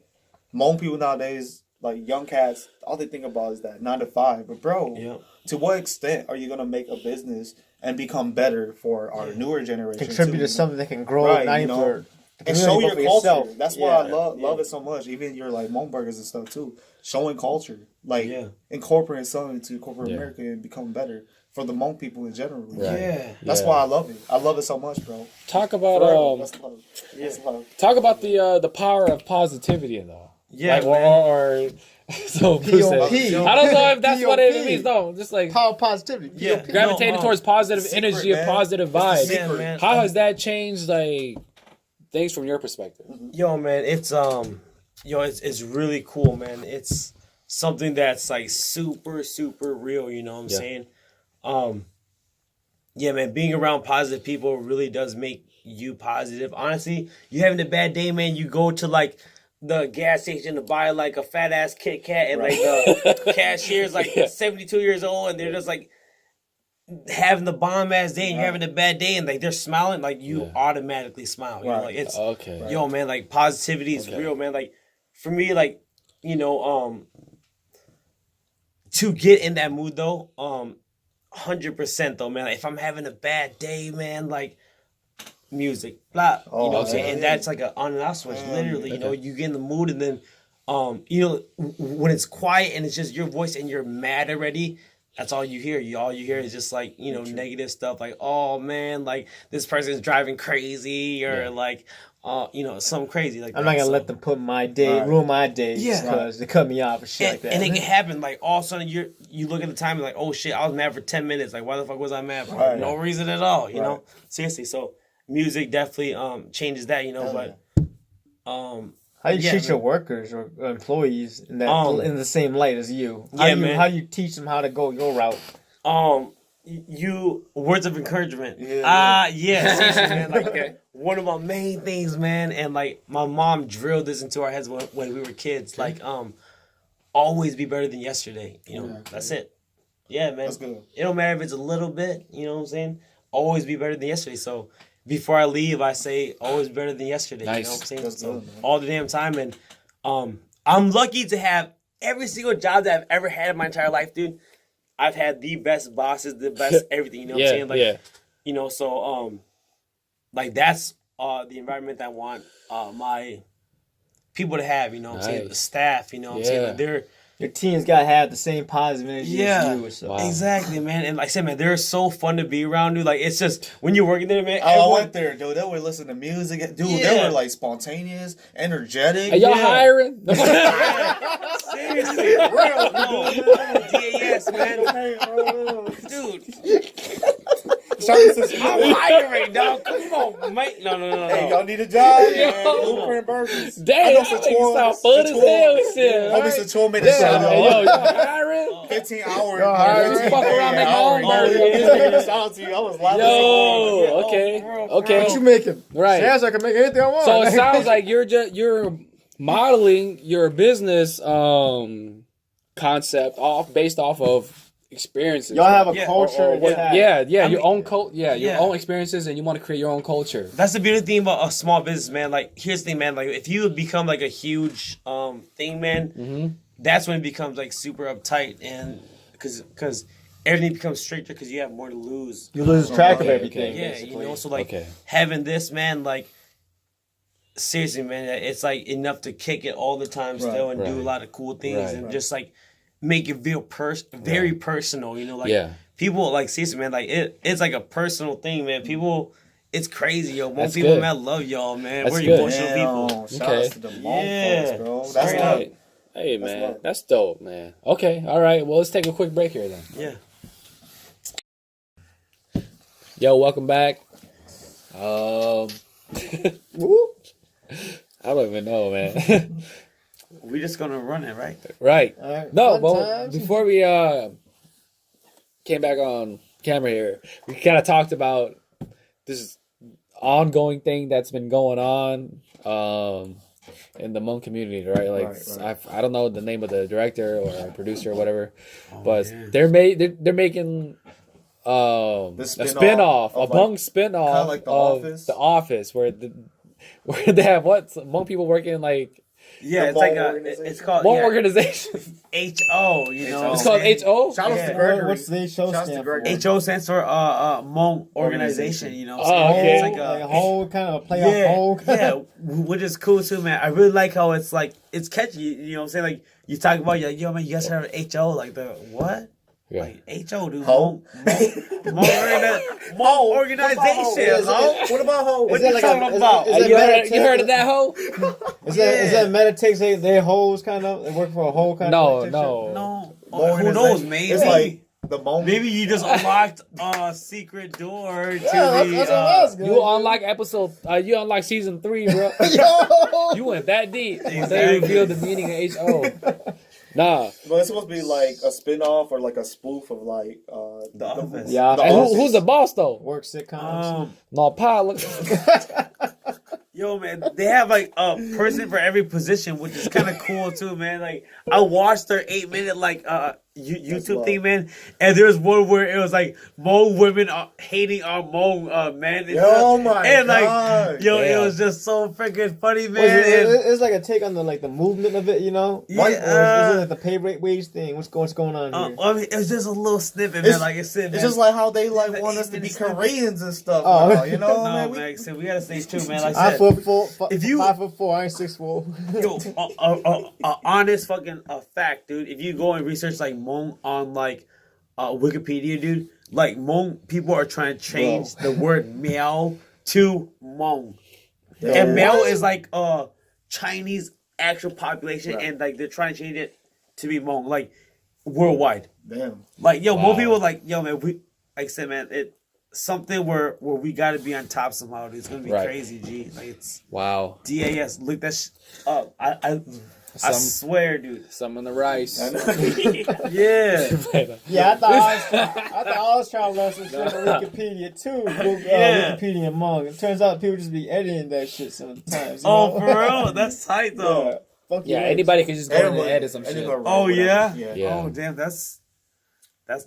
Hmong people nowadays, like young cats, all they think about is that 9 to 5. But bro, to what extent are you gonna make a business and become better for our newer generation? Contribute to something that can grow, and show your culture. That's why I love it so much. Even your like Hmong burgers and stuff too. Showing culture, like incorporating something to corporate America and becoming better for the Hmong people in general. That's why I love it. I love it so much, bro. Talk about that's love. Talk about the power of positivity though. Yeah, like, or so Bruce said, I don't know if that's what it means. No, just like power of positivity. Gravitating towards positive energy and positive vibes. Yeah, man. How has that changed like things from your perspective? Yo, man, it's it's really cool, man. It's something that's like super, super real. You know what I'm saying? Yeah, man. Being around positive people really does make you positive. Honestly, you having a bad day, man. You go to like the gas station to buy like a fat ass Kit Kat, and like the cashier's like 72 years old, and they're just like having the bomb ass day and you're having a bad day and like they're smiling, like you automatically smile. You know, like it's yo, man, like positivity is real, man. Like for me, like, you know, to get in that mood though, 100% though, man. Like, if I'm having a bad day, man, like music, blah, you know what I'm saying? And that's like an on and off switch, literally. You know, you get in the mood and then, you know, when it's quiet and it's just your voice and you're mad already, that's all you hear. All you hear is just like, you know, negative stuff like, oh man, like this person's driving crazy or like, you know, something crazy like I'm that. not gonna let them put my day, ruin my day because they cut me off or shit like that. And it can happen like all of a sudden you look at the time and like, oh shit, I was mad for 10 minutes. Like why the fuck was I mad for? No reason at all, you know? Seriously. So music definitely changes that, you know, but how you treat your workers or employees in that in the same light as you? How you teach them how to go your route? You words of encouragement. Seriously, man. Like one of my main things, man, and like my mom drilled this into our heads when we were kids. Like, always be better than yesterday. You know, that's it. Yeah, man. That's good. It don't matter if it's a little bit. You know what I'm saying? Always be better than yesterday. So before I leave, I say always better than yesterday. Nice. You know what I'm saying? That's so good, all the damn time, and I'm lucky to have every single job that I've ever had in my entire life, dude. I've had the best bosses, the best everything, you know what I'm saying? Like, you know, so, like, that's the environment that I want my people to have, you know what I'm saying? The staff, you know what I'm saying? Like, your team's got to have the same positive energy as you. So. Exactly, man. And like I said, man, they're so fun to be around, dude. Like, it's just, when you're working there, man. I went there, dude. They were listening to music. Dude, they were like spontaneous, energetic. Are y'all hiring? Seriously. Real, DAS, man. Dude. I'm hiring, dog. Come on, mate. No. Hey, y'all need a job? Blueprint Burgers. Damn, that nigga sound fun as hell and shit. Homie Sator made a shout out. Yo, y'all hiring? 15 hours. Y'all hiring? Fuck around, make my own burger. Shout out to you. I was laughing. Yo, okay. What you making? Right. Sounds like I can make anything I want. So it sounds like you're modeling your business concept based off of experiences. Y'all have a culture. Your own your own experiences, and you want to create your own culture. That's the beautiful thing about a small business, man. Like, here's the thing, man. Like, if you become like a huge thing, man, that's when it becomes like super uptight, and because everything becomes stricter because you have more to lose. You lose track of everything. Yeah, basically. you know. So like having this, man, like seriously, man, it's like enough to kick it all the time still and do a lot of cool things and just like make it feel very personal, you know, like people like seriously, man, like it's like a personal thing, man. People, it's crazy, yo. Most people, man, I love y'all, man. That's We're good. emotional people. Shout out to the folks, bro. That's right. Hey, man, that's dope, man. Okay, all right. Well, let's take a quick break here then. Yeah. Yo, welcome back. I don't even know, man. We just gonna run it, right? Right. No, but times. before we came back on camera here, we kind of talked about this ongoing thing that's been going on in the Hmong community, right? Like, I don't know the name of the director or producer or whatever, but they're making a spinoff, a Hmong spinoff like of The Office, where they have Hmong people working like. Yeah, it's like it's called What organization? HO, you know. It's called HO? Shout out to Gregory. What's the HO stand for? HO stands for Hmong organization, you know. Oh, okay. It's like a whole kind of playoff whole. Yeah, which is cool too, man. I really like how it's like it's catchy, you know what I'm saying? Like you talk about yo man, you guys heard of HO, like the what? Yeah. Like HO, dude. Home organization, ho. What about home? What you talking about? You heard of that hoe? Is that meditation? They hoes kind of. They work for a whole kind of. No. Who knows, man? It's like the moment. Maybe you just unlocked a secret door to that's the. You unlock you unlock season 3, bro. You went that deep. They revealed the meaning of HO. Nah. But it's supposed to be like a spin-off or like a spoof of like The Office. Yeah. The And Office. who's the boss though? Work sitcoms. No, Pa. Look. Yo, man, they have like a person for every position, which is kind of cool too, man. Like I watched their 8-minute like YouTube thing, man. And there was one where it was like Hmong women are hating our Hmong men. Oh my and god! Like, yo, it was just so freaking funny, man. It's like a take on the movement of it, you know? Yeah. Or is it like the pay rate wage thing? What's going on here? I mean, it was just a little snippet, man. Like I said, man. It's just like how they like want us to be Koreans and stuff. Now, you know, no, man. we gotta stay true, man. Like I I said, 5'4", I ain't 6'4". Yo, honest fucking fact, dude. If you go and research like Hmong on like Wikipedia, dude, like Hmong people are trying to change the word Miao to Hmong, and Miao is like Chinese actual population, and like they're trying to change it to be Hmong, like worldwide. Damn. Like yo, more people like yo, man. We like I said, man, it something where we got to be on top somehow. Dude. It's gonna be crazy, G. Like it's DAS. Look that up. I swear, dude. Some on the rice. Yeah. Yeah, I thought I was trying to learn some shit from Wikipedia too. Wikipedia and Hmong. It turns out people just be editing that shit sometimes. You know? For real? That's tight though. Yeah, anybody can just go in and edit some shit. Oh yeah? Yeah. Oh damn, that's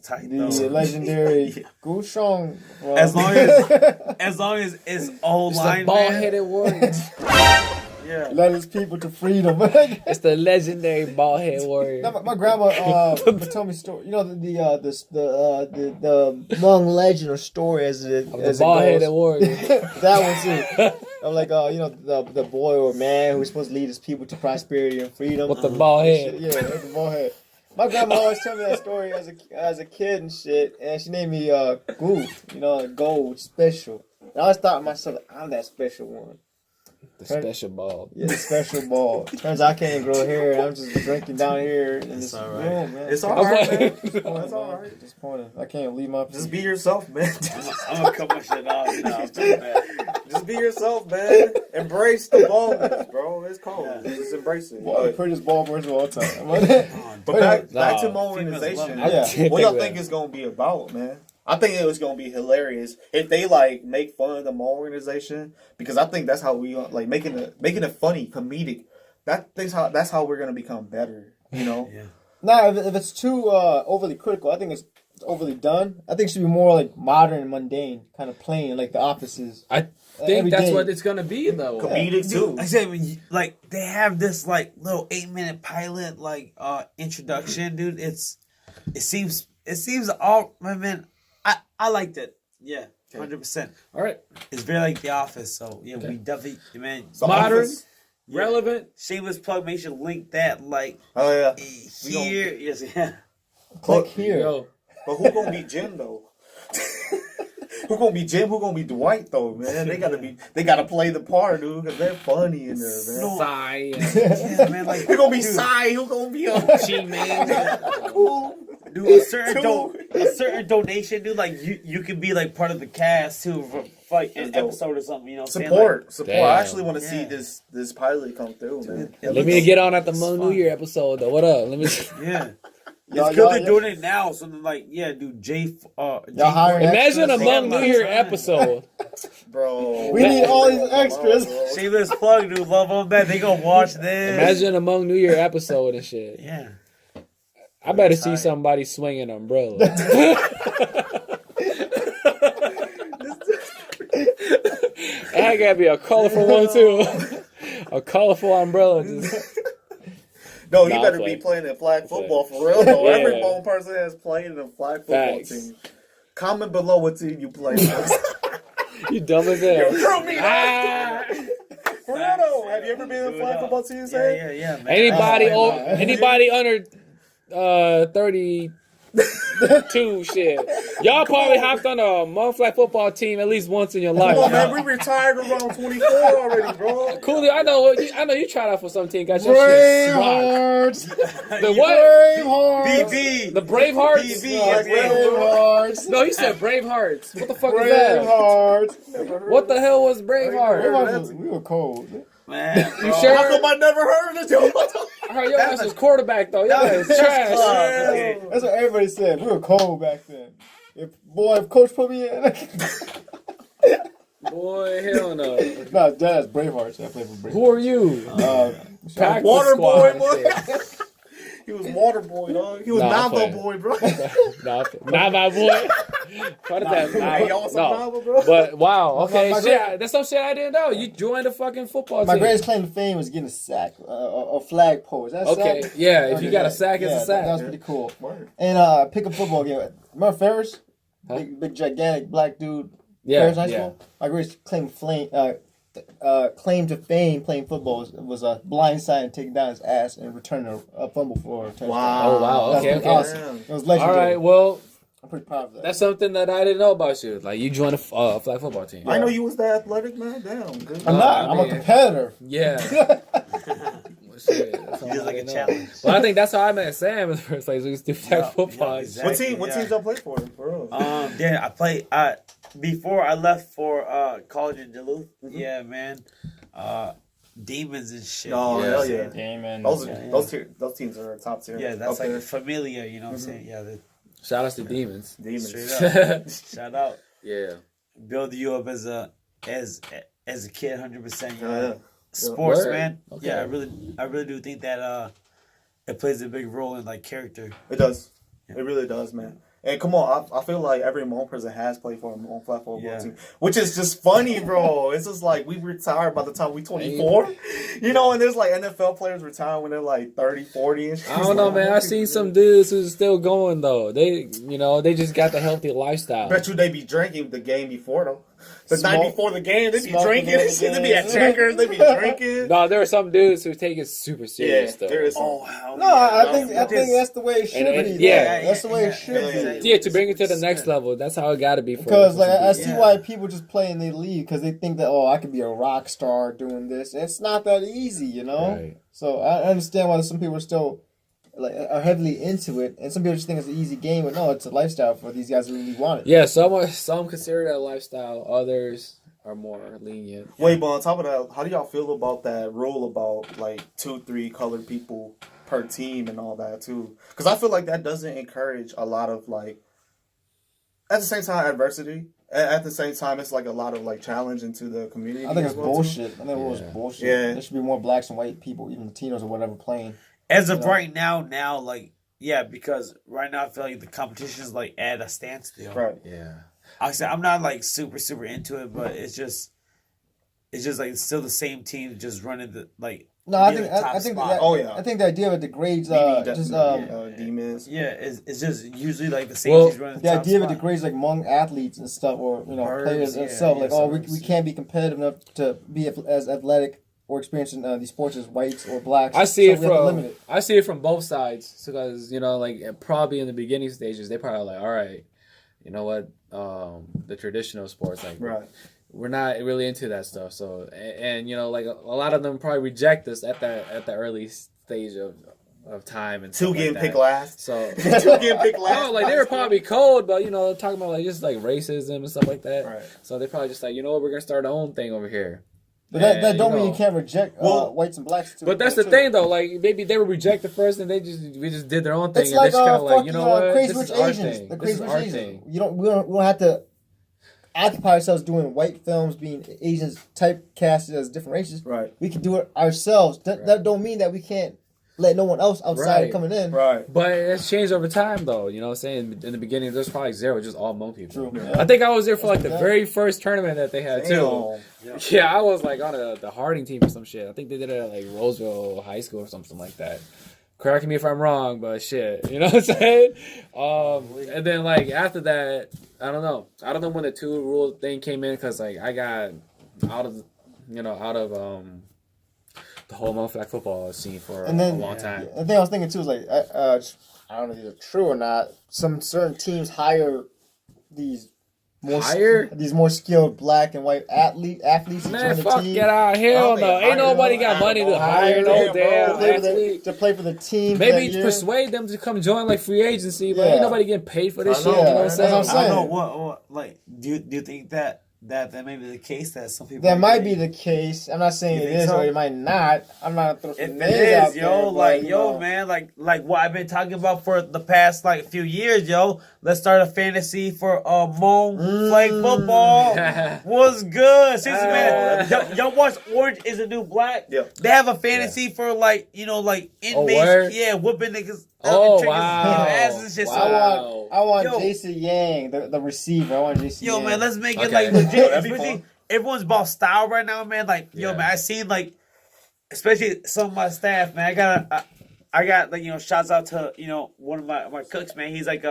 tight though. The legendary Gushong. As long as it's all line, the bald-headed warrior. Yeah. Led his people to freedom. It's the legendary bald-headed warrior. No, my grandma told me story. You know the Hmong legend or story as the bald-headed warrior. That one too. I'm like, you know, the boy or man who's supposed to lead his people to prosperity and freedom. With the bald head. Yeah, with the bald head. My grandma always tell me that story as a kid and shit, and she named me Goof, you know, Gold, special. And I always thought myself, I'm that special one. The special ball. Yeah, the special ball. Turns out I can't grow hair, and I'm just drinking down here in this room, man. It's alright, man. It's alright. Disappointing. I can't leave my. Just be yourself, man. I'm gonna cut my shit off now. Just be yourself, man. Embrace the baldness, bro. It's cold. Just embrace it. Well, the prettiest ball boys of all time. But back to my organization. What y'all think it's gonna be about, man? I think it was gonna be hilarious if they like make fun of the Hmong organization, because I think that's how we like making it funny, comedic. That's how we're gonna become better, you know. Yeah. Now, if it's too overly critical, I think it's overly done. I think it should be more like modern and mundane, kind of plain, like The Offices. I think that's what it's gonna be, though. Comedic too. I said, like they have this like little 8-minute pilot like introduction, dude. It seems all man. I liked it. Yeah, 100%. All right. It's very like The Office, so yeah, we definitely, man. Modern, relevant. Shameless plug. Make sure to link that like. Oh yeah. Here, yes, yeah. Click here. Yo. But who gonna be Jim though? Who gonna be Jim? Who gonna be Dwight though, man? They gotta play the part, dude, because they're funny in there, man. Sigh. Yeah, man. Like Who gonna be Psy? Who gonna be G-Man. Cool. Dude, a certain donation, dude. Like you can be like part of the cast too, for like an episode or something. You know, support. Damn. I actually want to see this pilot come through, man. Let me get on at the Hmong New Year episode though. What up? Let me. Yeah. It's good they're doing it now, so like, yeah, dude, Imagine a Hmong New Year episode, bro. We need all these extras. Shameless plug, dude. Love them, man. They gonna watch this. Imagine a Hmong New Year episode and shit. Yeah. I better see somebody swinging an umbrella. That gotta be a colorful one too. A colorful umbrella. No, you better be playing in flag football for real though. Yeah. Every Hmong person has played in a flag football team. Comment below what team you play. You dumb as hell. You threw me for real though. Have you ever been in a flag football team? Yeah, man. Anybody under 32 shit. Y'all probably hopped on a Hmong flag football team at least once in your life. Come on, man. We retired around 24 already, bro. Cooley, I know you tried out for some team. Got your shit Bravehearts. The what? Bravehearts. BB. The Bravehearts? Bravehearts. No, he said Bravehearts. What the fuck is that? Bravehearts. What the hell was Braveheart? We were cold. Man, You sure? How come I never heard of it? I heard your ass was quarterback though. Your ass trash. Okay. That's what everybody said. We were cold back then. If Coach put me in. Boy, hell no. No, that's Bravehearts. I played for Bravehearts. Who are you? Pack Water the squad boy, and shit. He was water boy, dog. He was Nah, Nava boy, bro. Not my boy. What is that? Hey, y'all want some Nava, bro? But wow, okay, My shit. That's some shit I didn't know. You joined the fucking football My team. greatest claim to fame was getting a sack, a flag pole. Is that a Okay, sack? yeah. If you got a sack, it's a sack. That was pretty cool. And pick a football game. Remember Ferris? Huh? Big gigantic black dude. Yeah, Ferris High School. My greatest claim to fame playing football was a blind and taking down his ass and returning a fumble for a touchdown. Wow. Oh wow. That's Okay, pretty okay. awesome. It was legendary. All right. Well, I'm pretty proud of that. that's something that I didn't know about you. Like you joined a flag football team. I know you was that athletic, man. Damn. Good. I'm not. I'm a man. competitor. Yeah. Shit, that's all He was I like a know. challenge. Well, I think that's how I met Sam in the first place. We used to do flag football. yeah, exactly. What teams y'all play for? For real. Yeah, I played. Before I left for college in Duluth. Yeah, man. Demons and shit. Oh, Yeah. hell yeah. Damon. Those teams are top tier. Yeah, that's Up like there. familiar. You know what I'm saying? Yeah, Shout outs to Demons. Demons. straight up. Shout out. Yeah. Build you up as a kid, 100%. You know? Yeah. Sports, Word. man. Okay. Yeah, I really do think that it plays a big role in like character. It does. It really does, man. And come on, I feel like every Hmong person has played for a Hmong flag football team, which is just funny, bro. It's just like we retire by the time we 24, you know, and there's like NFL players retire when they're like 30, 40 and shit. I don't know, man. I seen some dudes who's still going though. They just got the healthy lifestyle. Bet you they be drinking the game before though. The night Smoke- before the game, they be smoking drinking in and the shit. They be at game. checkers, they be drinking. No, there are some dudes who take it super serious though. there is. Oh, hell No, I think that's the way it should And- be. yeah. That's the way it should be. Yeah, to bring it to the next level. That's how it got to be. For Because like I see Yeah. why people just play and they leave because they think that I could be a rock star doing this. It's not that easy, you know. Right. So I understand why some people are still are heavily into it, and some people just think it's an easy game, but no, it's a lifestyle for these guys who really want it. Yeah, some consider that a lifestyle. Others are more lenient. Wait, but on top of that, how do y'all feel about that rule about like 2-3 colored people per team and all that too? Because I feel like that doesn't encourage a lot of like, at the same time, adversity. At the same time, it's like a lot of like challenge into the community. I think it's as well, too. bullshit. I think it was bullshit. Yeah. There should be more blacks and white people, even Latinos or whatever, playing. As of right now, like, yeah, because right now I feel like the competition is like at a standstill. Right. Yeah. I said I'm not like super into it, but it's just like it's still the same team just running the like. No, I near think the top I think spot. that, Oh, yeah. I think the idea with the grades, demons. Yeah, it's just usually like the same Well, teams running the the top idea with spot. the grades like among athletes and stuff, or Birds, players yeah, themselves, yeah, like we birds, can't be competitive enough to be as athletic or experiencing these sports as whites or blacks. I see so we have to limit I see it from both sides because like probably in the beginning stages they probably like, all right, you know what, the traditional sports like Right. we're not really into that stuff. So and like a lot of them probably reject us at the early stage of time and Two stuff getting like that. picked last. So Two getting picked last. no, like they were probably cold, but talking about like just like racism and stuff like that. Right. So they probably just like, you know what, we're gonna start our own thing over here. But that And, don't you mean know, you can't reject whites and blacks too. But that's the too. thing though, like maybe they were rejected first and we just did their own thing. It's And like they're just kind of like, you fucking, know what, Crazy this Rich is our Asians. thing. The This Crazy is Rich our Asians. thing. We don't have to occupy ourselves doing white films, being Asians typecasted as different races. Right. We can do it ourselves. That don't mean that we can't let no one else outside Right. coming in. Right. But it's changed over time though, you know what I'm saying? In the beginning there's probably zero, just all Hmong people. True. I think I was there for like the very first tournament that they had too. Damn. Yeah, I was like on the Harding team or some shit. I think they did it at like Roseville High School or something like that. Correct me if I'm wrong, but shit, you know what I'm saying? And then like after that, I don't know when the 2 rule thing came in because like I got out of the whole Hmong flag football scene for And then a long time. The thing I was thinking too is like I don't know if it's true or not. Some certain teams hire these more skilled black and white athletes to Man, join the fuck, team. get out! Hell I don't no! think Ain't nobody got money to hire no damn athlete. to play for the team. Maybe that year. persuade them to come join like free agency, but Yeah. ain't nobody getting paid for this I shit. know, You know what I'm man. saying? That's what I'm I saying. don't know what like do you think that that may be the case that some people. That might be the case. I'm not saying it is so? or it might not. I'm not throwing If some it names out is, there. yo, but, like, you yo, know. man, like what I've been talking about for the past like few years, yo. Let's start a fantasy for Hmong flag football. What's good? Seriously, man. Y'all watch Orange is the New Black? Yeah. They have a fantasy for like inmates, word? whooping niggas. Oh, triggers, wow. asses and shit. Wow. I want Yo. Jason Yang, the receiver. I want Jason Yo, Yang. man, let's make it Okay. like legit. that'd be Especially fun. everyone's about style right now, man. Like, yo, Yeah. man, I seen like, especially some of my staff, man. I got like shouts out to one of my cooks, man. He's like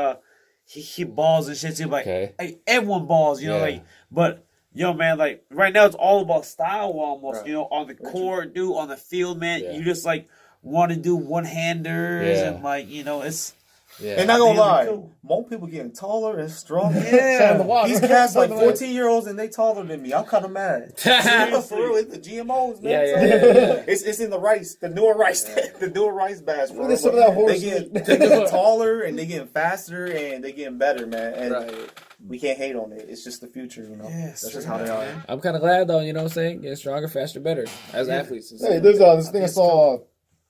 he balls and shit too. Like, Okay. like everyone balls, Yeah. like, but. Yo, man, like, right now it's all about style almost, Right. on the court, dude, on the field, man. Yeah. You just, like, want to do one-handers Yeah. and, like, it's... Yeah. And not gonna Really lie, cool. more people getting taller and stronger. Yeah. These cats like 14-year-olds and they taller than me. I'm kind of mad. For real, it's the GMOs, man. Yeah. It's in the rice, the newer rice, the newer rice bags. Look at some of that horse They meat. getting taller and they getting faster and they getting better, man. And Right. we can't hate on it. It's just the future, Yeah, That's just how they are. I'm kind of glad though. You know what I'm saying? Getting stronger, faster, better as athletes. and Hey, stuff. there's this thing I saw.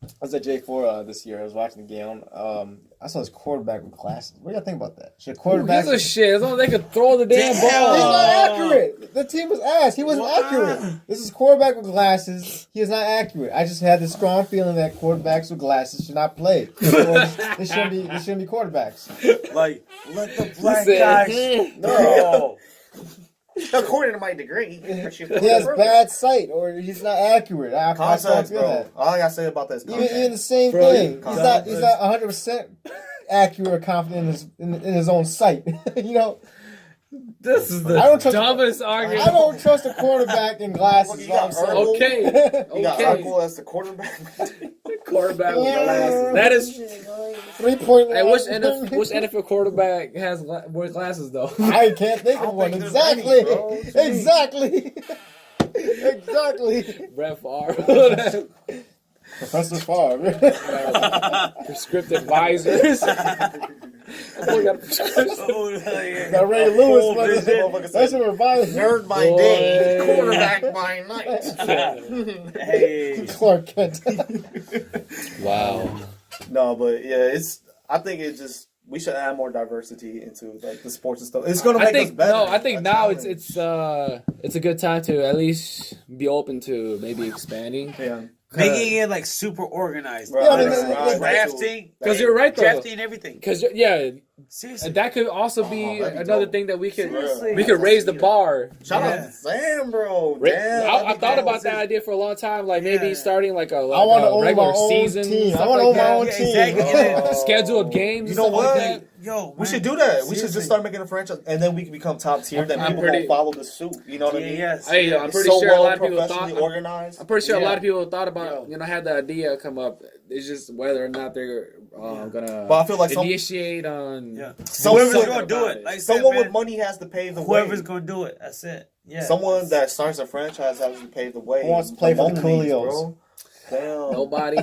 I was at J4 this year. I was watching the game. I saw this quarterback with glasses. What do y'all think about that? Should Who quarterbacks? gives a shit? As long as they can throw the damn He's ball. not accurate. The team was ass. He wasn't accurate. This is quarterback with glasses. He is not accurate. I just had this strong feeling that quarterbacks with glasses should not play. Or they shouldn't be quarterbacks. Like, let the black said, guys... No. According to my degree, He has bad sight, or he's not accurate. I strong context, feel bro. that. All I gotta say about that is Even context. the same Bro, thing. yeah. He's not 100% accurate or confident in his own sight. This is the I don't trust- dumbest I argument. don't trust a quarterback in glasses. You got I'm saying. Earl. Okay. You got Okay. Urkel as the quarterback. Quarterback with glasses. That is. 3-point Hey, line. which NFL quarterback wears glasses though? I can't think of one. think there's Exactly. any, bro. Exactly. Exactly. Brett Favre. Professor Favre. Prescriptive advisors. Boy, got a prescription. Oh, yeah. Got Ray Full Lewis. vision. That's what revives Nerd by Boy. day, quarterback by night. Hey. Clark Kent. Wow. No, but yeah, I think it just we should add more diversity into like the sports and stuff. It's gonna make us better. I think A now challenge. it's a good time to at least be open to maybe expanding. yeah. Making it like super organized. Right, Yeah, I mean, right, Drafting. Because you're right though. Drafting everything. Because yeah, Seriously. that could also be that'd be another dope. thing that we could Seriously. raise the bar. Shout out Yeah. to Sam, bro. Ra- Damn, I that'd be thought dope. about that idea for a long time, like maybe Yeah. starting like I want to own regular my own season, team. I stuff want to like own my that. own Yeah, team. exactly. And then- Scheduled games. You and know stuff what? Like that. Yo, We man. should do that. We should Seriously. just start making a franchise, and then we can become top tier. Then I'm people pretty- will follow the suit. You know what I mean? Yes. Hey, I'm It's pretty so sure well a lot of people professionally thought. organized. I'm pretty sure a lot Yeah. of people thought about had the idea come up. It's just whether or not they're gonna. But I feel like initiate on. Yeah. Someone- Whoever's going to do it. Like I said, Someone man, with money has to pave the way. whoever's going to do it. That's it. Yeah. Someone that starts a franchise has to pave the way. Who wants to play for the Money, Coolios? bro. Damn. Nobody.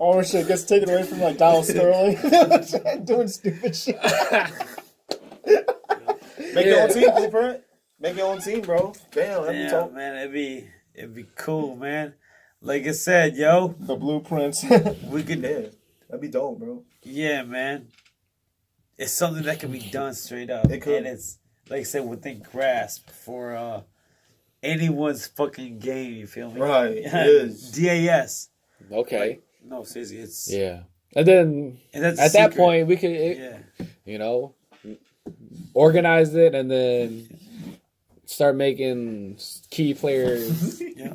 Oh shit, gets taken away from like Donald Sterling. Doing stupid shit. Make your own team, Blueprint. Make your own team, bro. Damn, that'd be Yeah, dope. man, it'd be cool, man. Like I said, yo, The blueprints. we could, Yeah, that'd be dope, bro. yeah, man. It's something that can be done straight up, It could. and it's like I said within grasp for anyone's fucking game. You feel me? Right, it is. DAS. Okay. No, seriously, it's Yeah. And then and that's at a that secret. point we could, Yeah. organize it and then start making key players. Yeah.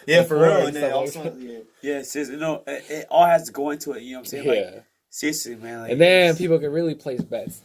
Yeah, for Before real. and And then stuff also, like yeah. Yeah, seriously, it all has to go into it. You know what I'm saying? Like, Yeah. seriously, man. Like, And then it's- people can really place bets.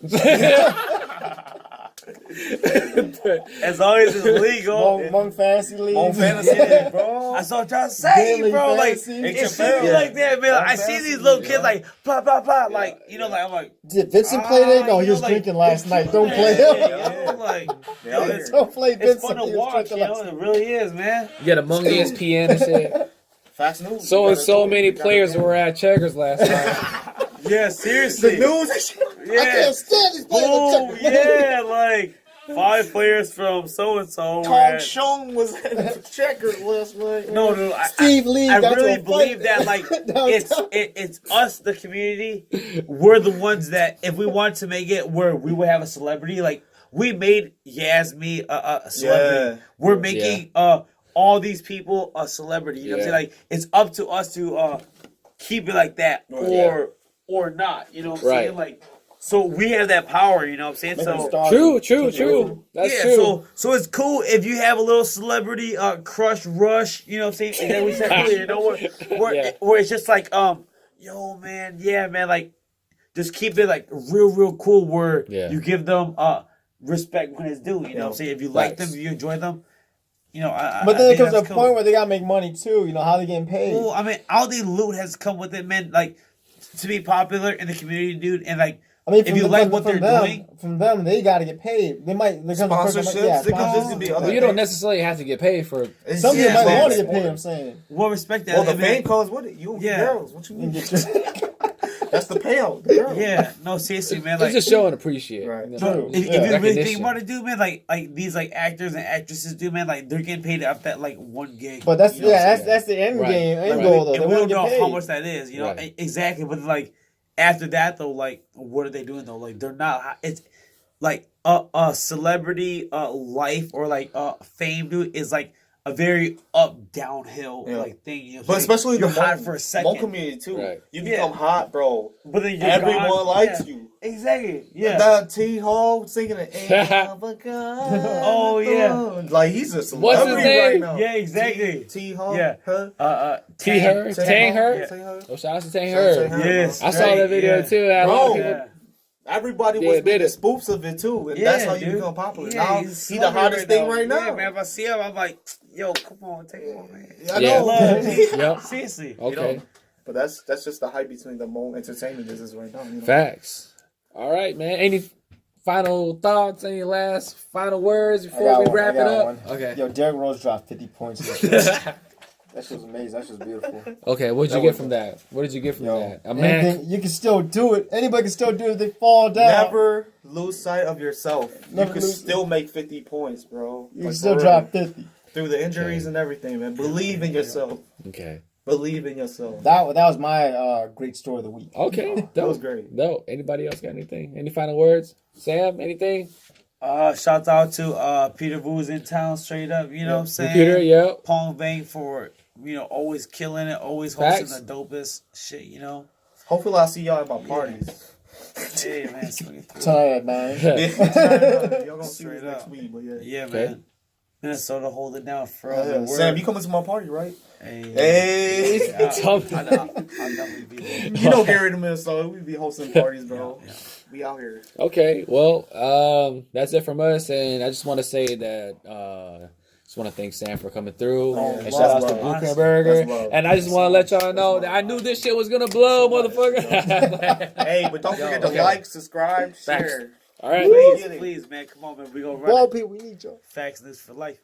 as long as it's legal. Among fantasy leagues. On fantasy, league, bro. That's what I'm trying to say, Daily bro. Like, fantasy. it should be like that, man. Like, I see these little kids, like, blah, blah, blah. Like, you know, like, I'm like, Did Vincent play today? No, he you was know, like, drinking last night. Don't play yeah, him. yo, like, Yeah. it's, Don't play it's Vincent. fun to He was watch, drinking you last know. It really is, man. You get among ESPN and shit. Fast news. So You and gotta so do- many you gotta players do- were at Checkers last night. Yeah, seriously. The news and shit. Yeah. I can't stand these players. Oh, yeah, like, 5 players from so and so. Tong Shong was in the checkers last night. No, dude. Steve Lee I got really to a believe fight that, like, downtown. it's us, the community. We're the ones that, if we want to make it where we would have a celebrity, like, we made Yasmi a celebrity. Yeah. We're making all these people a celebrity. You know what I'm saying? Like, it's up to us to keep it like that or not. You know what I'm saying? Like, so we have that power. You know what I'm saying? True. That's true. So it's cool if you have a little celebrity crush rush. You know what I'm saying? Like we said earlier, you know, where it's just like yo man, yeah man, like just keep it like real cool. Where you give them respect when it's due. You know what I'm saying? If you like them, if you enjoy them. You know, but then it comes to a point where they gotta make money too. You know how they getting paid. Well, I mean, all the loot has come with it, man. Like to be popular in the community, dude, and like I mean, if you like what they're doing, from them, they gotta get paid. They might sponsorships. Well, you don't necessarily have to get paid for. Some people might want to get paid. I'm saying. Well, respect that. Well, the fame calls with it. You girls, what you mean? That's the payout. The girls. Yeah, no, seriously, man. Like, it's just show and appreciate. Right. You know? True. If you really think about it, dude, man, like these like actors and actresses, dude, man, like they're getting paid off that like one gig. But that's you know that's the end game, end goal though. And They we don't want to know get paid. how much that is, you know, exactly. But like after that though, like what are they doing though? Like they're not. It's like a celebrity life or like fame, dude, is like a very downhill like thing. You know, but especially you're the hot for a second. Hmong community too. Right. You become hot, bro. But then everyone likes you. Exactly. Yeah. That T-Hall singing it. Oh yeah. Like he's a What's celebrity his name? right now. Yeah, exactly. T-Hall. Yeah. Tang Her. Oh, shout out to Tang Her. Yes. I saw that video too. I Bro, like it. everybody was making spoofs of it too, and that's how you become popular. Yeah, now he's he the hottest thing right now. Yeah, man. If I see him, I'm like, yo, come on, take him on, man. I know. Yep. Seriously. Okay. You know? But that's just the hype between the Hmong entertainment business right now. You know? Facts. All right, man. Any final thoughts? Any last final words before we wrap it up? Okay. Yo, Derrick Rose dropped 50 points. That shit was amazing. That shit was beautiful. Okay, what did you get from that? What did you get from that? A man. You can still do it. Anybody can still do it if they fall down. Never lose sight of yourself. You can still make 50 points, bro. You can still drop 50. Through the injuries and everything, man. Believe in yourself. Okay. Believe in yourself. That was my great story of the week. Okay. That was great. No. Anybody else got anything? Any final words? Sam, anything? Shout out to Peter Vu's in town straight up, you know what I'm saying? Peter, yep. Pong Bank for, you know, always killing it, always hosting the dopest shit, you know? Hopefully I'll see y'all at my parties. Hey, man, swing it through. Tonight at 9. Y'all gonna see me next week, but Yeah, man. Minnesota hold it down for Sam, you coming to my party, right? Hey. Tell me. I'll definitely be there. You know Gary to Minnesota. We be hosting parties, bro. Yeah. We out here. Okay, well, that's it from us, and I just want to say that just want to thank Sam for coming through, and shout out to Blueprint Burger, and I just want to let y'all know that I knew this shit was gonna blow, motherfucker. Hey, but don't forget to like, subscribe, share. All right, Please, man, come on, man, we gonna run Ball it. people, we need y'all. Facts this for life.